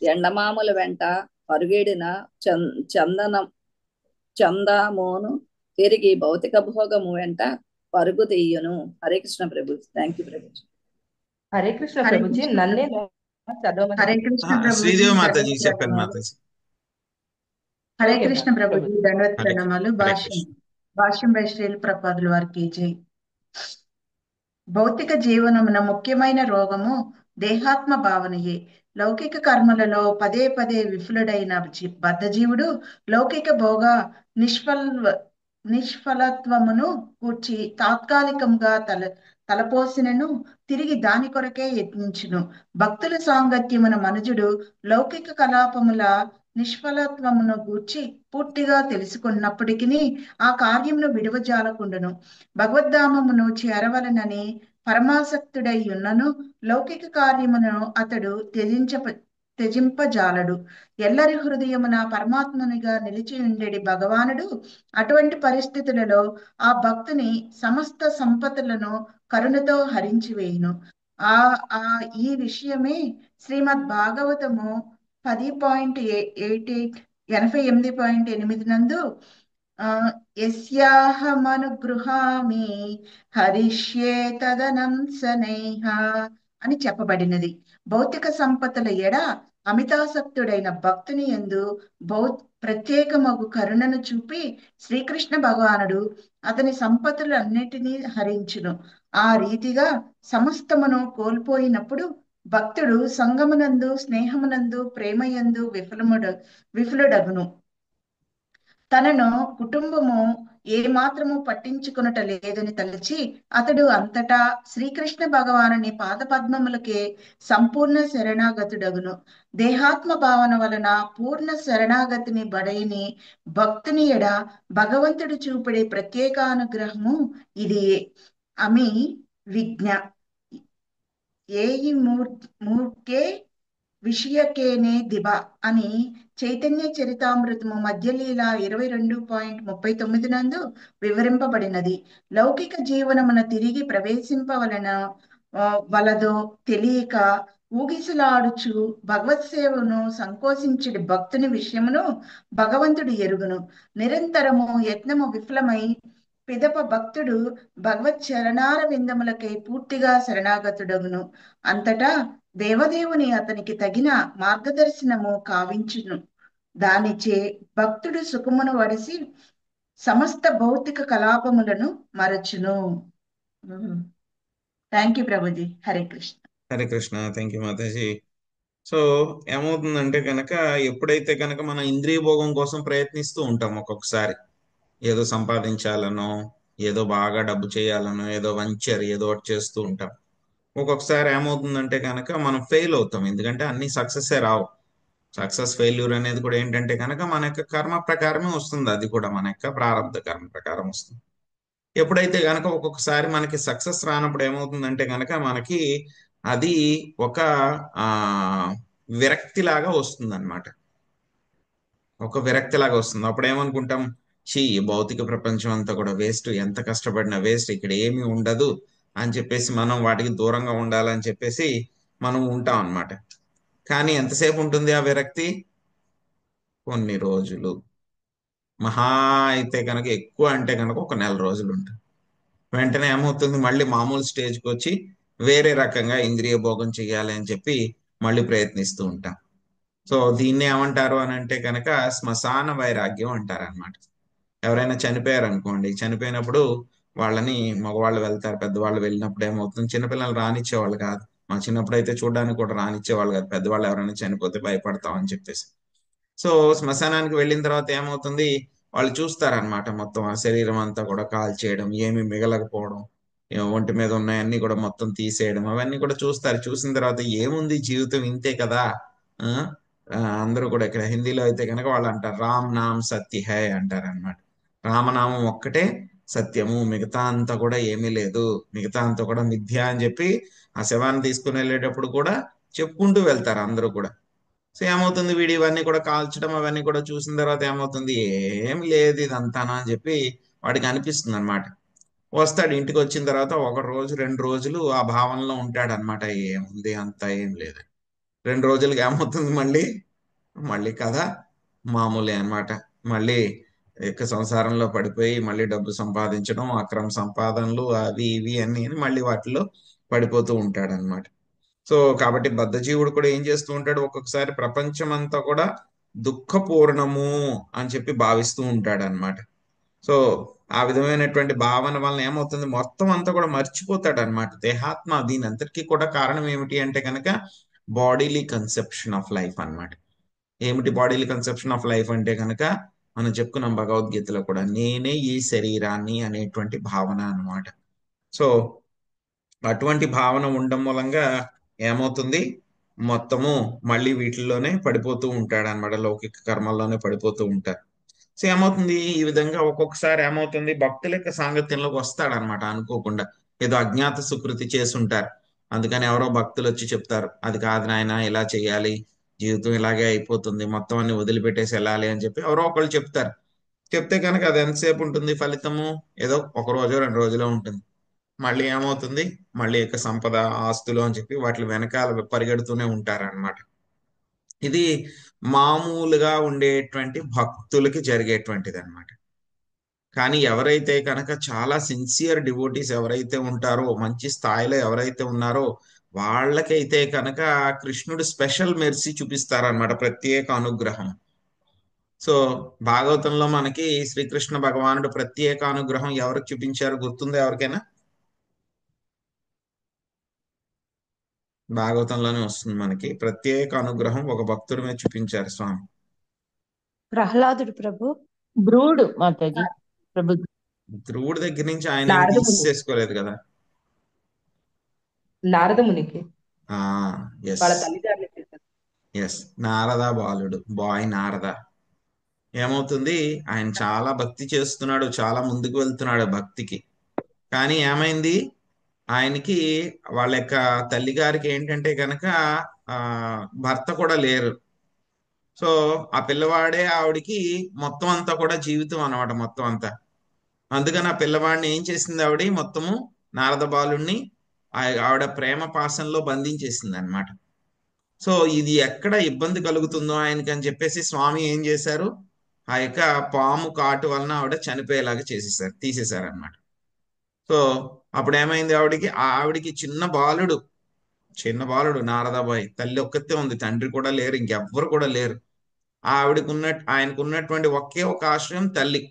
ఎండమాముల వెంట పరుగెడిన చందమోను తిరిగి భౌతిక భోగము వెంట పరుగు తీయును. హరే కృష్ణ ప్రభు. Thank you Prabhuji. హరే కృష్ణ ప్రభుజీ. నన్నే చదవమని. హరే కృష్ణ ప్రభుజీ, శ్రీదేవి మాతాజీ దండవత్ చెప్పండి ప్రణామాలు. మాతాజీ. హరే కృష్ణ ప్రభుజీ, దండవత్ హరే ప్రణామాలు. హరే కృష్ణ. భాష్యం బై శ్రీల ప్రపాదుల వారికి జై. భౌతిక జీవనమున ముఖ్యమైన రోగము దేహాత్మ భావనయే. లౌకిక కర్మలలో పదే పదే విఫలుడైన బద్ధజీవుడు లౌకిక భోగ నిష్ఫలత్వమును కూర్చి తాత్కాలికంగా తలపోసినను తిరిగి దాని కొరకే యత్నించును. భక్తుల సాంగత్యమున మనుజుడు లౌకిక కలాపముల నిష్ఫలత్వమును గూర్చి పూర్తిగా తెలుసుకున్నప్పటికీ ఆ కార్యమును విడువజాలకుండును. భగవద్ధామమును చేరవలనని పరమాసక్తుడై ఉన్నను లౌకిక కార్యమును అతడు త్యజింపజాలడు. ఎల్లరి హృదయమున పరమాత్మనిగా నిలిచి ఉండేడి భగవానుడు అటువంటి పరిస్థితులలో ఆ భక్తుని సమస్త సంపదలను కరుణతో హరించివేయును. ఈ విషయమే శ్రీమద్ భాగవతము 88.8 నందు యస్యాహమనుగృహామి హరిష్యే తదనం శనైః అని చెప్పబడినది. భౌతిక సంపదల ఎడ అమితాసక్తుడైన భక్తుని యందు ప్రత్యేకమగు కరుణను చూపి శ్రీకృష్ణ భగవానుడు అతని సంపదలన్నిటినీ హరించును. ఆ రీతిగా సమస్తమును కోల్పోయినప్పుడు భక్తుడు సంగమునందు, స్నేహమునందు, ప్రేమయందు విఫలుడగును. తనను కుటుంబము ఏమాత్రము పట్టించుకొనుట లేదని తలచి అతడు అంతటా శ్రీకృష్ణ భగవానుని పాదపద్మములకే సంపూర్ణ శరణాగతుడగును. దేహాత్మ భావన వలన పూర్ణ శరణాగతిని బడైని భక్తుని ఎడ భగవంతుడు చూపడే ప్రత్యేకానుగ్రహము ఇది. అమి విజ్ఞ ఏయి మూర్ఖే విషయకేనే దిబ అని చైతన్య చరితామృతము మధ్యలీల 22.39 నందు వివరింపబడినది. లౌకిక జీవనమున తిరిగి వలదో తెలియక ఊగిసలాడుచు భగవత్ సేవను సంకోచించడి భక్తుని విషయమును భగవంతుడు ఎరుగును. నిరంతరము యత్నము విఫలమై పిదప భక్తుడు భగవత్ చరణార విందములకై పూర్తిగా శరణాగతుడగును. అంతటా దేవదేవుని అతనికి తగిన మార్గదర్శనము కావించును. దానిచే భక్తుడు సుఖమును వడిసి సమస్త భౌతిక కలాపములను మరచును. Thank you Prabhuji. Hare Krishna. Hare Krishna. Thank you Mataji. So ఏమవుతుందంటే కనుక ఎప్పుడైతే కనుక మనం ఇంద్రియ భోగం కోసం ప్రయత్నిస్తూ ఉంటాం, ఒక్కొక్కసారి ఏదో సంపాదించాలనో, ఏదో బాగా డబ్బు చేయాలనో, ఏదో వంచర్ ఏదో ఒకటి చేస్తూ ఉంటాం. ఒక్కొక్కసారి ఏమవుతుందంటే కనుక మనం ఫెయిల్ అవుతాం, ఎందుకంటే అన్ని సక్సెస్సే రావు. సక్సెస్ ఫెయిల్యూర్ అనేది కూడా ఏంటంటే కనుక మన యొక్క కర్మ ప్రకారమే వస్తుంది, అది కూడా మన యొక్క ప్రారంభ కర్మ ప్రకారం వస్తుంది. ఎప్పుడైతే కనుక ఒక్కొక్కసారి మనకి సక్సెస్ రానప్పుడు ఏమవుతుందంటే కనుక మనకి అది ఒక ఆ విరక్తిలాగా వస్తుంది అనమాట. ఒక విరక్తిలాగా వస్తుంది. అప్పుడు ఏమనుకుంటాం, ఈ భౌతిక ప్రపంచం అంతా కూడా వేస్ట్, ఎంత కష్టపడినా వేస్ట్, ఇక్కడ ఏమీ ఉండదు అని చెప్పేసి మనం వాటికి దూరంగా ఉండాలని చెప్పేసి మనం ఉంటాం అన్నమాట. కానీ ఎంతసేపు ఉంటుంది ఆ విరక్తి? కొన్ని రోజులు, మహా అయితే కనుక ఎక్కువ అంటే కనుక ఒక నెల రోజులు ఉంటుంది. వెంటనే ఏమవుతుంది, మళ్ళీ మామూలు స్టేజ్కి వచ్చి వేరే రకంగా ఇంద్రియ భోగం చేయాలి అని చెప్పి మళ్ళీ ప్రయత్నిస్తూ ఉంటాం. సో దీన్ని ఏమంటారు అని అంటే కనుక శ్మశాన వైరాగ్యం అంటారు అనమాట. ఎవరైనా చనిపోయారు అనుకోండి, చనిపోయినప్పుడు వాళ్ళని మగవాళ్ళు వెళ్తారు, పెద్దవాళ్ళు వెళ్ళినప్పుడు ఏమవుతుంది, చిన్నపిల్లలు రానిచ్చేవాళ్ళు కాదు. మా చిన్నప్పుడు అయితే చూడడానికి కూడా రానిచ్చేవాళ్ళు కాదు, పెద్దవాళ్ళు ఎవరైనా చనిపోతే భయపడతాం అని చెప్పేసి. సో శ్మశానానికి వెళ్ళిన తర్వాత ఏమవుతుంది, వాళ్ళు చూస్తారనమాట మొత్తం ఆ శరీరం అంతా కూడా కాల్చేయడం, ఏమి మిగలకపోవడం, ఒంటి మీద ఉన్నాయన్నీ కూడా మొత్తం తీసేయడం, అవన్నీ కూడా చూస్తారు. చూసిన తర్వాత ఏముంది, జీవితం ఇంతే కదా. ఆ అందరూ కూడా ఇక్కడ హిందీలో అయితే కనుక వాళ్ళు అంటారు రామ్ నామ్ సత్య హై అంటారు అనమాట. రామనామం ఒక్కటే సత్యము, మిగతా అంతా కూడా ఏమీ లేదు, మిగతా అంతా కూడా మిథ్య అని చెప్పి ఆ శవాన్ని తీసుకుని వెళ్ళేటప్పుడు కూడా చెప్పుకుంటూ వెళ్తారు అందరూ కూడా. సో ఏమవుతుంది, వీడు ఇవన్నీ కూడా కాల్చడం అవన్నీ కూడా చూసిన తర్వాత ఏమవుతుంది, ఏం లేదు ఇదంతానా అని చెప్పి వాడికి అనిపిస్తుంది అనమాట. వస్తాడు, ఇంటికి వచ్చిన తర్వాత ఒక రోజు 2 రోజులు ఆ భావనలో ఉంటాడు అనమాట. ఏముంది, అంతా ఏం లేదు. 2 రోజులకి ఏమవుతుంది, మళ్ళీ మళ్ళీ కథ మామూలే అన్నమాట. మళ్ళీ యొక్క సంసారంలో పడిపోయి మళ్ళీ డబ్బు సంపాదించడం, అక్రమ సంపాదనలు, అవి ఇవి అన్ని మళ్ళీ వాటిలో పడిపోతూ ఉంటాడు అనమాట. సో కాబట్టి బద్ధజీవుడు కూడా ఏం చేస్తూ ఉంటాడు, ఒక్కొక్కసారి ప్రపంచం అంతా కూడా దుఃఖపూర్ణము అని చెప్పి భావిస్తూ ఉంటాడు అనమాట. సో ఆ విధమైనటువంటి భావన వలన ఏమవుతుంది, మొత్తం అంతా కూడా మర్చిపోతాడు అనమాట దేహాత్మ. దీని అంతటికీ కూడా కారణం ఏమిటి అంటే కనుక బాడీలీ కన్సెప్షన్ ఆఫ్ లైఫ్ అన్నమాట. ఏమిటి బాడీలీ కన్సెప్షన్ ఆఫ్ లైఫ్ అంటే కనుక మనం చెప్పుకున్నాం భగవద్గీతలో కూడా, నేనే ఈ శరీరాన్ని అనేటువంటి భావన అన్నమాట. సో అటువంటి భావన ఉండడం మూలంగా ఏమవుతుంది, మొత్తము మళ్ళీ వీటిల్లోనే పడిపోతూ ఉంటాడు అనమాట, లౌకిక కర్మల్లోనే పడిపోతూ ఉంటారు. సో ఏమవుతుంది, ఈ విధంగా ఒక్కొక్కసారి ఏమవుతుంది, భక్తుల యొక్క సాంగత్యంలోకి వస్తాడనమాట అనుకోకుండా. ఏదో అజ్ఞాత సుకృతి చేసుంటారు, అందుకని ఎవరో భక్తులు వచ్చి చెప్తారు, అది కాదు నాయన, ఇలా చేయాలి, జీవితం ఇలాగే అయిపోతుంది, మొత్తం అన్ని వదిలిపెట్టేసి వెళ్ళాలి అని చెప్పి ఎవరో ఒకళ్ళు చెప్తారు. చెప్తే కనుక అది ఎంతసేపు ఉంటుంది ఫలితము, ఏదో ఒక రోజు 2 రోజులో ఉంటుంది. మళ్ళీ ఏమవుతుంది, మళ్ళీ యొక్క సంపద, ఆస్తులు అని చెప్పి వాటి వెనకాల పరిగెడుతూనే ఉంటారన్నమాట. ఇది మామూలుగా ఉండేటువంటి భక్తులకి జరిగేటువంటిది అనమాట. కానీ ఎవరైతే కనుక చాలా సిన్సియర్ డివోటీస్ ఎవరైతే ఉంటారో, మంచి స్థాయిలో ఎవరైతే ఉన్నారో, వాళ్ళకైతే కనుక కృష్ణుడు స్పెషల్ మెర్సీ చూపిస్తారనమాట, ప్రత్యేక అనుగ్రహం. సో భాగవతంలో మనకి శ్రీకృష్ణ భగవానుడు ప్రత్యేక అనుగ్రహం ఎవరికి చూపించారు, గుర్తుందా ఎవరికైనా? భాగవతంలోనే వస్తుంది మనకి, ప్రత్యేక అనుగ్రహం ఒక భక్తుడి మీద చూపించారు స్వామి. ప్రహ్లాదుడు ప్రభు. బ్రూడ్ మాతాజీ ప్రభు. ధ్రువుడి దగ్గర నుంచి ఆయన ఏం నారద ముని, తీసేసుకోలేదు కదా. నారద మునికి ఆ ఎస్, వాళ్ళ తల్లిదండ్రులు చేశారు. ఎస్, నారద బాలుడు, బాయ్ నారద. ఏమవుతుంది, ఆయన చాలా భక్తి చేస్తున్నాడు, చాలా ముందుకు వెళ్తున్నాడు భక్తికి. కానీ ఏమైంది, ఆయనకి వాళ్ళ యొక్క తల్లి గారికి ఏంటంటే కనుక ఆ భర్త కూడా లేరు. సో ఆ పిల్లవాడే ఆవిడికి మొత్తం అంతా కూడా జీవితం అన్నమాట, మొత్తం అంతా. అందుకని ఆ పిల్లవాడిని ఏం చేసింది ఆవిడ, మొత్తము నారద బాలుణ్ణి ఆవిడ ప్రేమ పాశంలో బంధించేసింది అనమాట. సో ఇది ఎక్కడ ఇబ్బంది కలుగుతుందో ఆయనకి అని చెప్పేసి స్వామి ఏం చేశారు, ఆ యొక్క పాము కాటు వలన ఆవిడ చనిపోయేలాగా చేసేసారు, తీసేశారు అనమాట. సో అప్పుడు ఏమైంది, ఆవిడికి చిన్న బాలుడు, చిన్న బాలుడు నారదాబాయి, తల్లి ఒక్కతే ఉంది, తండ్రి కూడా లేరు, ఇంకెవ్వరు కూడా లేరు. ఆయనకున్నటువంటి ఒకే ఒక ఆశ్రయం తల్లి.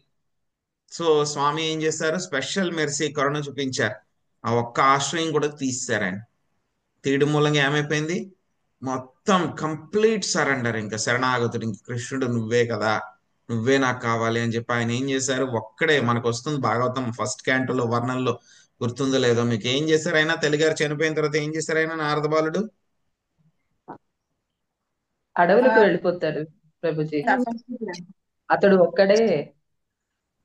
సో స్వామి ఏం చేశారు, స్పెషల్ మెర్సీ కరుణ చూపించారు. ఆ ఒక్క ఆశ్రయం కూడా తీసేశారు ఆయన. తీయడం మూలంగా ఏమైపోయింది, మొత్తం కంప్లీట్ సరెండర్, ఇంకా శరణాగతుడు, ఇంక కృష్ణుడు నువ్వే కదా, నువ్వే నాకు కావాలి అని చెప్పి ఆయన ఏం చేశారు, ఒక్కడే మనకు వస్తుంది భాగవతం ఫస్ట్ క్యాంటోలో వర్ణంలో, గుర్తుందో లేదో మీకు, ఏం చేశారు ఆయన, తల్లిగారు చనిపోయిన తర్వాత ఏం చేశారు ఆయన నారద బాలుడు, అడవులకు వెళ్ళిపోతాడు ప్రభుజీ. తపస్సు అతడు ఒక్కడే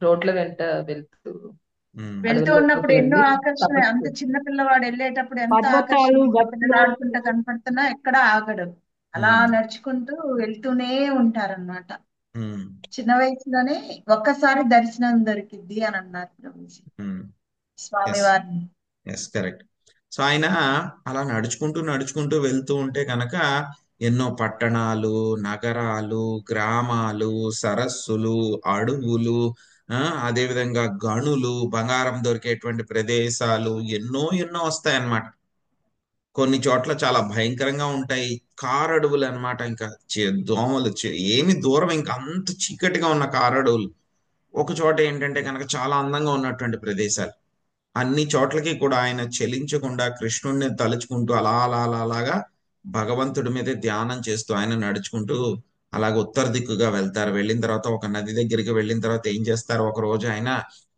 రోడ్ల వెంట వెళ్తూ వెళ్తూ అడవుల్లోకి ఉన్నప్పుడు ఎన్నో వెళ్ళి ఆకర్షణ, అంత తపస్సు. చిన్న పిల్లవాడు వెళ్ళేటప్పుడు ఎంత పర్వతాలు ఆకర్షణీయంగా పిల్లలు గట్లు ఆడుకుంటా కనపడుతున్నా ఎక్కడ ఆగడు. అలా ఉమ్, నడుచుకుంటూ వెళ్తూనే ఉంటారన్నమాట. ఉమ్, చిన్న వయసులోనే ఒక్కసారి దర్శనం దొరికింది అని అన్నారు ప్రభుజీ ఉమ్. స్వామి ఎస్, వారిని. Yes, correct. సో ఆయన అలా నడుచుకుంటూ నడుచుకుంటూ వెళ్తూ ఉంటే కనుక ఎన్నో పట్టణాలు, నగరాలు, గ్రామాలు, సరస్సులు, అడవులు, ఆ, అదేవిధంగా గనులు, బంగారం దొరికేటువంటి ప్రదేశాలు ఎన్నో ఎన్నో వస్తాయన్నమాట. కొన్ని చోట్ల చాలా భయంకరంగా ఉంటాయి, కారడవులు అన్నమాట. ఇంకా దోమలు ఏమి దూరం, ఇంకా అంత చీకటిగా ఉన్న కారడవులు. ఒక చోట ఏంటంటే కనుక చాలా అందంగా ఉన్నటువంటి ప్రదేశాలు. అన్ని చోట్లకి కూడా ఆయన చెలించకుండా కృష్ణుడిని తలుచుకుంటూ అలా అలా అలా అలాగా భగవంతుడి మీద ధ్యానం చేస్తూ ఆయన నడుచుకుంటూ అలాగ ఉత్తర దిక్కుగా వెళ్తారు. వెళ్ళిన తర్వాత ఒక నది దగ్గరికి వెళ్ళిన తర్వాత ఏం చేస్తారు, ఒక రోజు ఆయన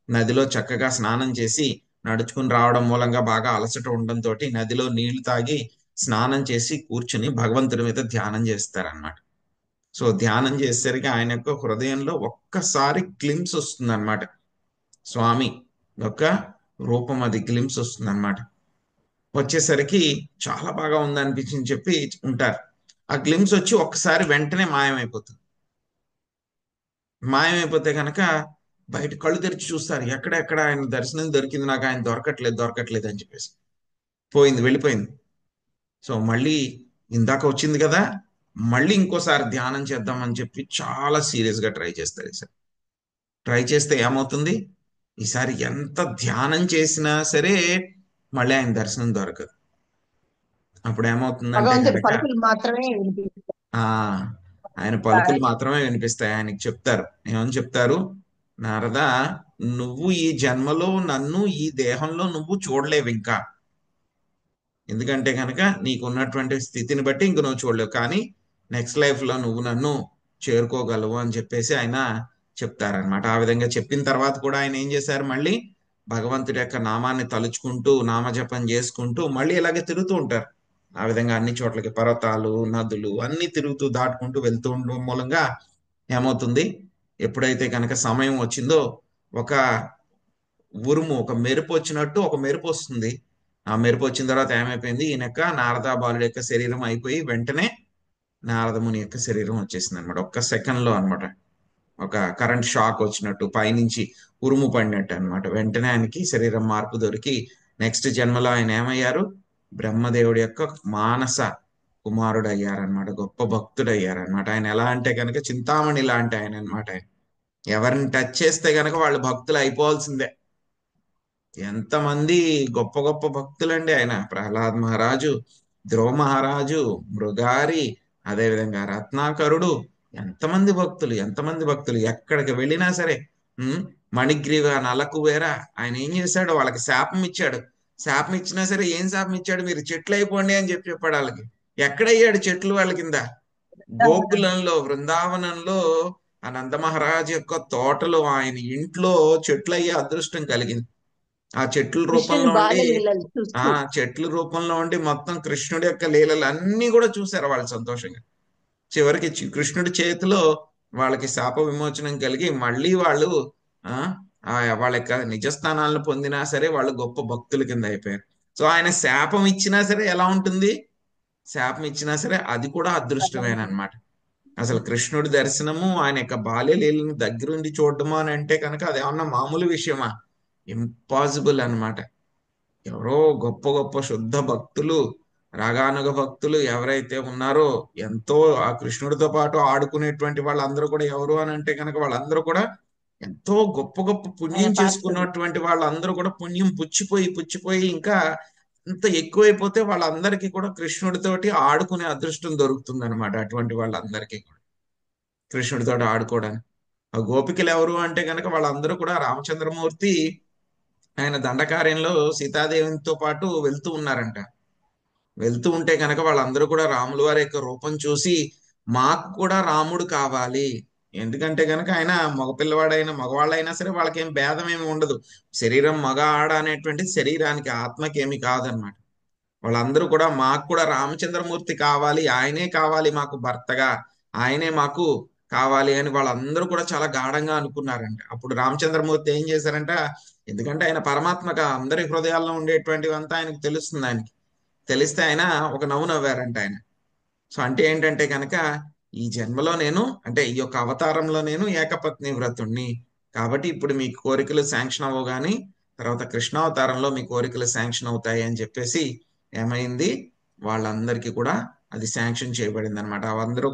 నదిలో చక్కగా స్నానం చేసి నడుచుకుని రావడం మూలంగా బాగా అలసట ఉండడంతో నదిలో నీళ్లు తాగి స్నానం చేసి కూర్చుని భగవంతుడి మీద ధ్యానం చేస్తారన్నమాట. సో ధ్యానం చేసేసరికి ఆయన యొక్క హృదయంలో ఒక్కసారి గ్లిమ్స్ వస్తుంది అనమాట, స్వామి యొక్క రూపం, అది గ్లిమ్స్ వస్తుంది అనమాట. వచ్చేసరికి చాలా బాగా ఉంది అనిపించింది చెప్పి ఉంటారు. ఆ గ్లిమ్స్ వచ్చి ఒక్కసారి వెంటనే మాయమైపోతుంది. మాయమైపోతే కనుక బయట కళ్ళు తెరిచి చూస్తారు, ఎక్కడెక్కడ ఆయన దర్శనం దొరికింది నాకు, ఆయన దొరకట్లేదు దొరకట్లేదు అని చెప్పేసి పోయింది, వెళ్ళిపోయింది. సో మళ్ళీ ఇందాక వచ్చింది కదా, మళ్ళీ ఇంకోసారి ధ్యానం చేద్దామని చెప్పి చాలా సీరియస్ గా ట్రై చేస్తారు. ఈసారి ట్రై చేస్తే ఏమవుతుంది, ఈసారి ఎంత ధ్యానం చేసినా సరే మళ్ళీ ఆయన దర్శనం దొరకదు. అప్పుడు ఏమవుతుందంటే భగవంతుడి కనుక పలుకులు మాత్రమే వినిపిస్తాయి. ఆ ఆయన పలుకులు మాత్రమే వినిపిస్తాయి. ఆయనకి చెప్తారు, ఏమని చెప్తారు, నారద, నువ్వు ఈ జన్మలో నన్ను ఈ దేహంలో నువ్వు చూడలేవు ఇంకా, ఎందుకంటే కనుక నీకు ఉన్నటువంటి స్థితిని బట్టి ఇంక నువ్వు చూడలేవు, కానీ నెక్స్ట్ లైఫ్ లో నువ్వు నన్ను చేరుకోగలవు అని చెప్పేసి ఆయన చెప్తారనమాట. ఆ విధంగా చెప్పిన తర్వాత కూడా ఆయన ఏం చేశారు, మళ్ళీ భగవంతుడి యొక్క నామాన్ని తలుచుకుంటూ నామజపం చేసుకుంటూ మళ్ళీ ఇలాగే తిరుగుతూ ఉంటారు. ఆ విధంగా అన్ని చోట్లకి పర్వతాలు, నదులు అన్ని తిరుగుతూ దాటుకుంటూ వెళ్తూ ఉండడం మూలంగా ఏమవుతుంది, ఎప్పుడైతే కనుక సమయం వచ్చిందో ఒక ఉరుము, ఒక మెరుపు వచ్చినట్టు ఒక మెరుపు వస్తుంది. ఆ మెరుపు వచ్చిన తర్వాత ఏమైపోయింది, ఈయన యొక్క నారద బాలుడి యొక్క శరీరం అయిపోయి వెంటనే నారదముని యొక్క శరీరం వచ్చేసింది అనమాట. ఒక్క సెకండ్ లో అనమాట, ఒక కరెంట్ షాక్ వచ్చినట్టు పైనుంచి ఉరుము పడినట్టు అనమాట. వెంటనే ఆయనకి శరీరం మార్పు దొరికి నెక్స్ట్ జన్మలో ఆయన ఏమయ్యారు, బ్రహ్మదేవుడి యొక్క మానస కుమారుడు అయ్యారనమాట, గొప్ప భక్తుడు అయ్యారనమాట. ఆయన ఎలా అంటే కనుక చింతామణి లాంటి ఆయన అనమాట. ఎవరిని టచ్ చేస్తే కనుక వాళ్ళు భక్తులు అయిపోవాల్సిందే. ఎంతమంది గొప్ప గొప్ప భక్తులండి ఆయన, ప్రహ్లాద్ మహారాజు, ధ్రువ మహారాజు, మృగారి, అదేవిధంగా రత్నాకరుడు, ఎంతమంది భక్తులు, ఎంతమంది భక్తులు ఎక్కడికి వెళ్ళినా సరే. మణిగ్రీవ, నలకువేర, ఆయన ఏం చేశాడు, వాళ్ళకి శాపం ఇచ్చాడు. శాపం ఇచ్చినా సరే ఏం శాపం ఇచ్చాడు, మీరు చెట్లు అయిపోండి అని చెప్పి చెప్పాడు వాళ్ళకి. ఎక్కడయ్యాడు చెట్లు వాళ్ళ కింద, గోకులంలో, బృందావనంలో, ఆ నంద మహారాజు యొక్క తోటలో, ఆయన ఇంట్లో చెట్లు అయ్యే అదృష్టం కలిగింది. ఆ చెట్ల కృష్ణుని రూపంలో ఉండి, బాలలీలలు ఆ చూస్తూ చెట్ల రూపంలో ఉండి మొత్తం కృష్ణుడి యొక్క లీలలు అన్ని కూడా చూశారు వాళ్ళు సంతోషంగా. చివరికి కృష్ణుడి చేతిలో వాళ్ళకి శాప విమోచనం కలిగి మళ్ళీ వాళ్ళు ఆ ఆ వాళ్ళ యొక్క నిజస్థానాలను పొందినా సరే వాళ్ళు గొప్ప భక్తుల కింద అయిపోయారు. సో ఆయన శాపం ఇచ్చినా సరే ఎలా ఉంటుంది, శాపం ఇచ్చినా సరే అది కూడా అదృష్టమేనమాట. అసలు కృష్ణుడి దర్శనము, ఆయన యొక్క బాల్య లీలను దగ్గరుండి చూడడము అని అంటే కనుక అది ఏమన్నా మామూలు విషయమా, ఇంపాసిబుల్ అన్నమాట. ఎవరో గొప్ప గొప్ప శుద్ధ భక్తులు, రాగానుగ భక్తులు ఎవరైతే ఉన్నారో, ఎంతో ఆ కృష్ణుడితో పాటు ఆడుకునేటువంటి వాళ్ళందరూ కూడా ఎవరు అని అంటే కనుక వాళ్ళందరూ కూడా ఎంతో గొప్ప గొప్ప పుణ్యం ఆయన పాత్రలు. చేసుకున్నటువంటి వాళ్ళందరూ కూడా పుణ్యం పుచ్చిపోయి పుచ్చిపోయి ఇంకా ఇంత ఎక్కువైపోతే వాళ్ళందరికీ కూడా కృష్ణుడితోటి ఆడుకునే అదృష్టం దొరుకుతుంది అనమాట. అటువంటి వాళ్ళందరికీ కూడా కృష్ణుడితో ఆడుకోవడానికి. ఆ గోపికలు ఎవరు అంటే కనుక వాళ్ళందరూ కూడా రామచంద్రమూర్తి ఆయన దండకార్యంలో సీతాదేవితో పాటు వెళ్తూ ఉన్నారంట. వెళ్తూ ఉంటే కనుక వాళ్ళందరూ కూడా రాముల వారి యొక్క రూపం చూసి మాకు కూడా రాముడు కావాలి. ఎందుకంటే కనుక ఆయన మగపిల్లవాడైనా మగవాళ్ళైనా సరే వాళ్ళకేం భేదం ఏమి ఉండదు. శరీరం మగ ఆడ అనేటువంటి శరీరానికి ఆత్మకి ఏమి కాదనమాట. వాళ్ళందరూ కూడా మాకు కూడా రామచంద్రమూర్తి కావాలి, ఆయనే కావాలి మాకు భర్తగా, ఆయనే మాకు కావాలి అని వాళ్ళందరూ కూడా చాలా గాఢంగా అనుకున్నారంట. అప్పుడు రామచంద్రమూర్తి ఏం చేశారంట, ఎందుకంటే ఆయన పరమాత్మగా అందరి హృదయాల్లో ఉండేటువంటివంతా ఆయనకు తెలుస్తుంది. ఆయనకి తెలిస్తే ఆయన ఒక నవ్వు నవ్వారంట ఆయన. సో అంటే ఏంటంటే కనుక ఈ జన్మలో నేను అంటే ఈ యొక్క అవతారంలో నేను ఏకపత్ని వ్రతుణ్ణి కాబట్టి ఇప్పుడు మీ కోరికలు శాంక్షన్ అవ్వగాని తర్వాత కృష్ణావతారంలో మీ కోరికలు శాంక్షన్ అవుతాయి అని చెప్పేసి ఏమైంది, వాళ్ళందరికీ కూడా అది శాంక్షన్ చేయబడింది అనమాట. వాళ్ళందరూ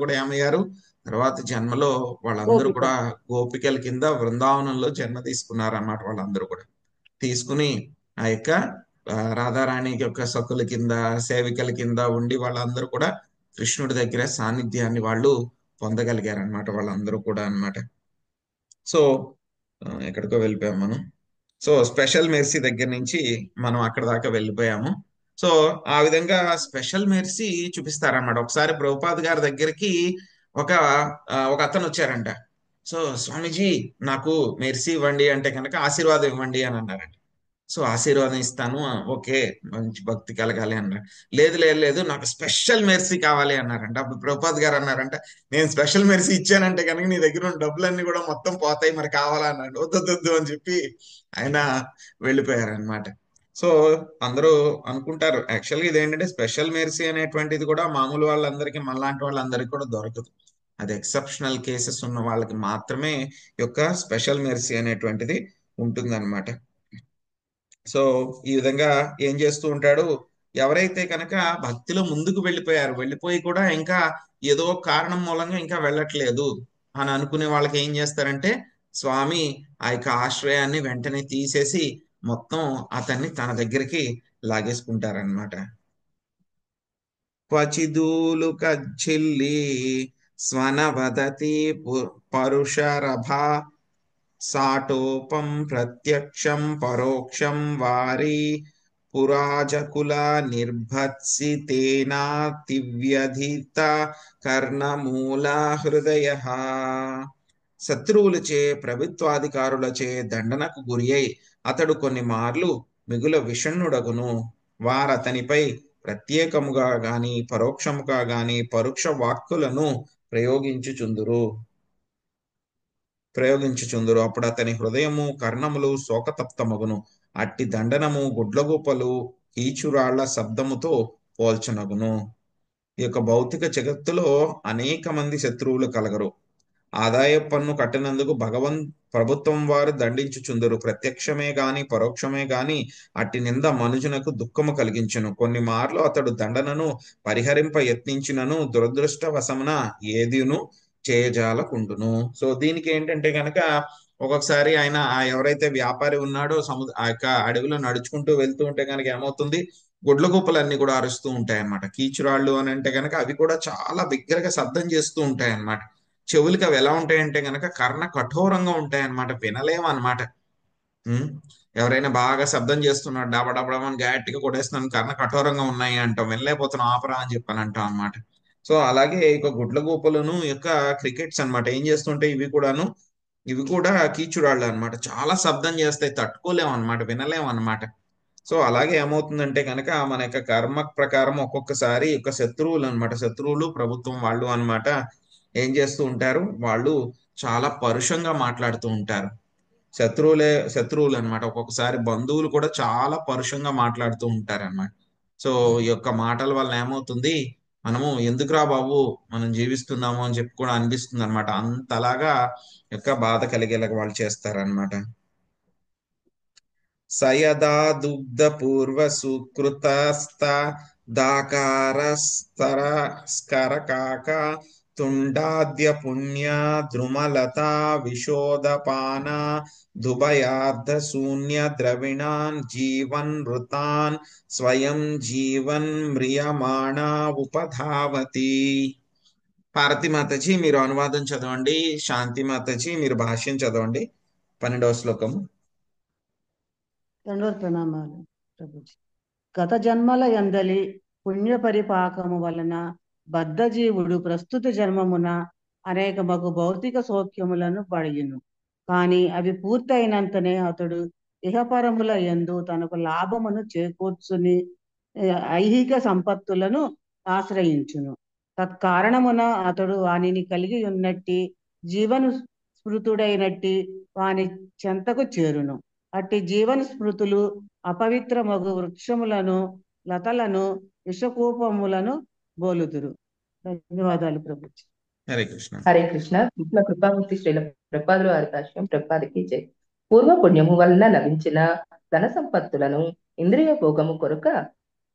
కూడా ఏమయ్యారు, తర్వాత జన్మలో వాళ్ళందరూ గోపిక కూడా గోపికల కింద బృందావనంలో జన్మ తీసుకున్నారు అన్నమాట. వాళ్ళందరూ కూడా తీసుకుని ఆ యొక్క రాధారాణి యొక్క సకుల కింద సేవికల కింద ఉండి వాళ్ళందరూ కూడా కృష్ణుడి దగ్గర సాన్నిధ్యాన్ని వాళ్ళు పొందగలిగారు అనమాట. వాళ్ళందరూ కూడా అన్నమాట. సో ఎక్కడికో వెళ్ళిపోయాం మనం. సో స్పెషల్ మెర్సీ దగ్గర నుంచి మనం అక్కడ దాకా వెళ్ళిపోయాము. సో ఆ విధంగా స్పెషల్ మెర్సీ చూపిస్తారన్నమాట. ఒకసారి ప్రభుపాద్ గారి దగ్గరికి ఒక ఒక అతను వచ్చారంట. సో స్వామీజీ నాకు మెర్సీ ఇవ్వండి అంటే కనుక ఆశీర్వాదం ఇవ్వండి అని అన్నారంట. సో ఆశీర్వాదం ఇస్తాను, ఓకే మంచి భక్తి కలగాలి అన్నారు. లేదు లేదు లేదు నాకు స్పెషల్ మెర్సీ కావాలి అన్నారంట. అప్పుడు ప్రభుపాద్ గారు అన్నారంట, నేను స్పెషల్ మెర్సీ ఇచ్చానంటే కనుక నీ దగ్గర ఉన్న డబ్బులన్నీ కూడా మొత్తం పోతాయి, మరి కావాలా అన్నాడు. వద్దొద్దు అని చెప్పి ఆయన వెళ్ళిపోయారనమాట. సో అందరూ అనుకుంటారు యాక్చువల్గా ఇదేంటంటే స్పెషల్ మెర్సీ అనేటువంటిది కూడా మామూలు వాళ్ళందరికీ మనలాంటి వాళ్ళందరికీ కూడా దొరకదు. అది ఎక్సెప్షనల్ కేసెస్ ఉన్న వాళ్ళకి మాత్రమే ఈ యొక్క స్పెషల్ మెర్సీ అనేటువంటిది ఉంటుందన్నమాట. సో ఈ విధంగా ఏం చేస్తూ ఉంటాడు, ఎవరైతే కనుక భక్తిలో ముందుకు వెళ్ళిపోయి కూడా ఇంకా ఏదో ఒక కారణం మూలంగా ఇంకా వెళ్ళట్లేదు అని అనుకునే వాళ్ళకి ఏం చేస్తారంటే స్వామి ఆ యొక్క ఆశ్రయాన్ని వెంటనే తీసేసి మొత్తం అతన్ని తన దగ్గరికి లాగేసుకుంటారనమాట. క్వచిదూలు కచ్చిల్లి స్వనవదతి పరుషరభా సాటోపం ప్రత్యక్షం పరోక్షం వారి పురాజకుల నిర్భత్సితేనాతివ్యధిత కర్ణమూల హృదయ. శత్రువులచే ప్రభుత్వాధికారులచే దండనకు గురి అయి అతడు కొన్ని మార్లు మిగుల విషణ్ణుడగును. వారతనిపై ప్రత్యేకముగా గాని పరోక్షముగా గాని పరుక్ష వాక్కులను ప్రయోగించుచుందురు. అప్పుడు అతని హృదయము కర్ణములు శోకతప్తమగును. అట్టి దండనము గుడ్లగూపలు కీచురాళ్ల శబ్దముతో పోల్చనగును. ఈ యొక్క భౌతిక జగత్తులో అనేక మంది శత్రువులు కలగరు. ఆదాయ పన్ను కట్టినందుకు ప్రభుత్వం వారు దండించుచుందరు. ప్రత్యక్షమే గాని పరోక్షమే గాని అట్టి నింద మనుజునకు దుఃఖము కలిగించును. కొన్ని మార్లు అతడు దండనను పరిహరింప యత్నించినను దురదృష్టవశమున ఏదిను చేయజాలకుండును. సో దీనికి ఏంటంటే కనుక ఒక్కొక్కసారి ఆయన ఎవరైతే వ్యాపారి ఉన్నాడో ఆ యొక్క అడవిలో నడుచుకుంటూ వెళ్తూ ఉంటే కనుక ఏమవుతుంది, గుడ్లగూపలన్నీ కూడా అరుస్తూ ఉంటాయి అన్నమాట. కీచురాళ్ళు అని అంటే కనుక అవి కూడా చాలా బిగ్గరగా శబ్దం చేస్తూ ఉంటాయి అన్నమాట. చెవులకి అవి ఎలా ఉంటాయంటే కనుక కర్ణ కఠోరంగా ఉంటాయి అన్నమాట, వినలేము అనమాట. ఎవరైనా బాగా శబ్దం చేస్తున్నాడు డబడబడమని గట్టిగా కొట్టేస్తున్నాను, కర్ణ కఠోరంగా ఉన్నాయి అంటాం, వినలేకపోతున్నాం ఆపరా అని చెప్పని అంటాం అనమాట. సో అలాగే ఇక గుడ్లగూపలను యొక్క క్రికెట్స్ అన్నమాట ఏం చేస్తుంటే ఇవి కూడా కీచురాళ్ళు అన్నమాట. చాలా శబ్దం చేస్తాయి, తట్టుకోలేము అనమాట, వినలేము అనమాట. సో అలాగే ఏమవుతుందంటే కనుక మన యొక్క కర్మ ప్రకారం ఒక్కొక్కసారి యొక్క శత్రువులు ప్రభుత్వం వాళ్ళు అన్నమాట ఏం చేస్తూ ఉంటారు, వాళ్ళు చాలా పరుషంగా మాట్లాడుతూ ఉంటారు. శత్రువులు అన్నమాట. ఒక్కొక్కసారి బంధువులు కూడా చాలా పరుషంగా మాట్లాడుతూ ఉంటారు అన్నమాట. సో ఈ యొక్క మాటల వల్ల ఏమవుతుంది, మనము ఎందుకురా బాబు మనం జీవిస్తున్నాము అని చెప్పి కూడా అనిపిస్తుంది అనమాట. అంతలాగా యొక్క బాధ కలిగేలాగా వాళ్ళు చేస్తారనమాట. సయదా దుగ్ధ పూర్వ సుకృతస్థ దాకార స్కర కాక తుండాద్య పుణ్య ద్రుమలతా విశోదపాన దుభయార్ధ శూన్య ద్రవిణాన్ జీవన్ మృతాన్ స్వయం జీవన్ మ్రియమాణ ఉపధావతి. భారతి మాతాజీ మీరు అనువాదం చదవండి, శాంతి మాతాజీ మీరు భాష్యం చదవండి 12వ శ్లోకము. దండోత్ ప్రణామాలు ప్రభుజీ. గత జన్మల యందలి పుణ్య పరిపాకము వలన బద్ధజీవుడు ప్రస్తుత జన్మమున అనేక మగు భౌతిక సౌఖ్యములను పడియును. కానీ అవి పూర్తయినంతనే అతడు ఇహపరముల యందు తనకు లాభమును చేకూర్చుని ఐహిక సంపత్తులను ఆశ్రయించును. తత్కారణమున అతడు వానిని కలిగి ఉన్నట్టి జీవన స్మృతుడైనట్టి వాని చెంతకు చేరును. అట్టి జీవన స్మృతులు అపవిత్ర మగు వృక్షములను, లతలను, విషకూపములను బోలుదురు. ధన్యవాదాలు ప్రభుజీ. హరే కృష్ణ. హరే కృష్ణ. కృష్ణ కృపామూర్తి శ్రీల ప్రభుపాదుల వారి భాష్యం. ప్రభుపాదికి జై. పూర్వ పుణ్యము వలన లభించిన ధన సంపత్తులను ఇంద్రియ భోగము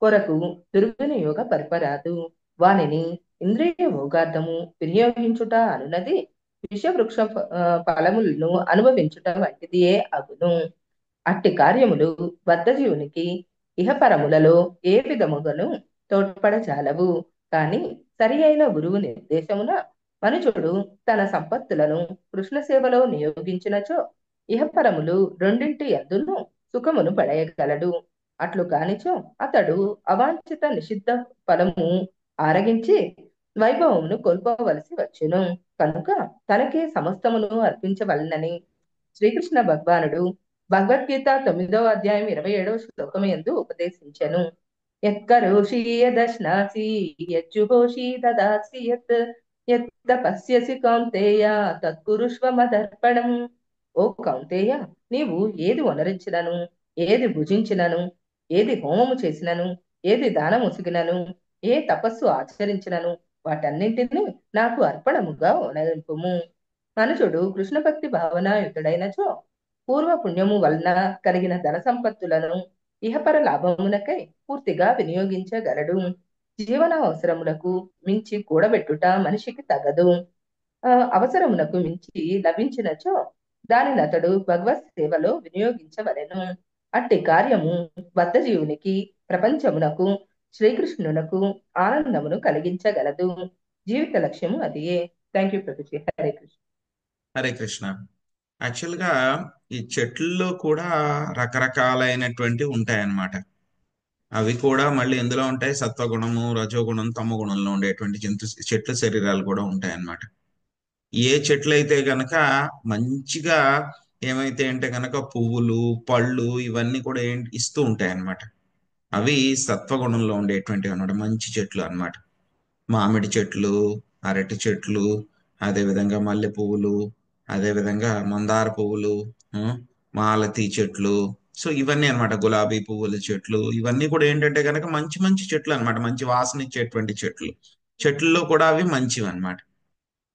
కొరకు దుర్వినియోగ పరపరాదు. వానిని ఇంద్రియ భోగార్థము వినియోగించుట అనున్నది విషవృక్ష ఫలములను అనుభవించుట వంటిదియే అగును. అట్టి కార్యములు బద్ధజీవునికి ఇహపరములలో ఏ విధముగాను తోడ్పడజాలవు. కాని సరి అయిన గురువు నిర్దేశమున మనుషుడు తన సంపత్తులను కృష్ణ సేవలో నియోగించినచో ఇహపరములు రెండింటి యందును సుఖమును పడేయగలడు. అట్లు కానిచో అతడు అవాంఛిత నిషిద్ధ ఫలము ఆరగించి వైభవమును కోల్పోవలసి వచ్చును. కనుక తనకే సమస్తమును అర్పించవలనని శ్రీకృష్ణ భగవానుడు భగవద్గీత 9వ అధ్యాయం 27వ శ్లోకము యందు ఉపదేశించెను. యత్కరోషి యదశ్నాసి యజ్జుహోషి దదాసి యత్ పశ్యసి కౌంతేయ తత్కురుష్వ మదర్పణం. ఓ కౌంతేయ, నీవు ఏది వనరించినను, ఏది భుజించినను, ఏది హోమము చేసినను, ఏది దానముసిగినను, ఏ తపస్సు ఆచరించినను వాటన్నింటినీ నాకు అర్పణముగా వనరింపుము. మనుషుడు కృష్ణ భక్తి భావనాయుతుడైనచో పూర్వ పుణ్యము వలన కలిగిన ధన సంపత్తులను ఇహపర లాభమునకై పూర్తిగా వినియోగించగలడు. జీవన అవసరములకు మించి కూడబెట్టుట మనిషికి తగదు. అవసరమునకు మించి లభించినచో దానిని అతడు భగవత్ సేవలో వినియోగించవలెను. అట్టి కార్యము బద్ధజీవునికి ప్రపంచమునకు శ్రీకృష్ణునకు ఆనందమును కలిగించగలదు. జీవిత లక్ష్యము అదియే. Thank you Prabhuji. హరే కృష్ణ. హరే కృష్ణ. యాక్చువల్గా ఈ చెట్లలో కూడా రకరకాలైనటువంటి ఉంటాయన్నమాట. అవి కూడా మళ్ళీ ఎందులో ఉంటాయి? సత్వగుణము, రజోగుణం, తమో గుణంలో ఉండేటువంటి చెట్ల శరీరాలు కూడా ఉంటాయన్నమాట. ఏ చెట్లు అయితే గనక మంచిగా ఏమైతే అంటే గనక పువ్వులు, పళ్ళు ఇవన్నీ కూడా ఇస్తూ ఉంటాయి అన్నమాట. అవి సత్వగుణంలో ఉండేటువంటివి అన్నమాట, మంచి చెట్లు అన్నమాట. మామిడి చెట్లు, అరటి చెట్లు, అదేవిధంగా మల్లె పువ్వులు, అదేవిధంగా మందార పువ్వులు, మాలతీ చెట్లు, సో ఇవన్నీ అన్నమాట. గులాబీ పువ్వుల చెట్లు, ఇవన్నీ కూడా ఏంటంటే కనుక మంచి మంచి చెట్లు అన్నమాట, మంచి వాసన ఇచ్చేటువంటి చెట్లు. చెట్లలో కూడా అవి మంచివి అన్నమాట.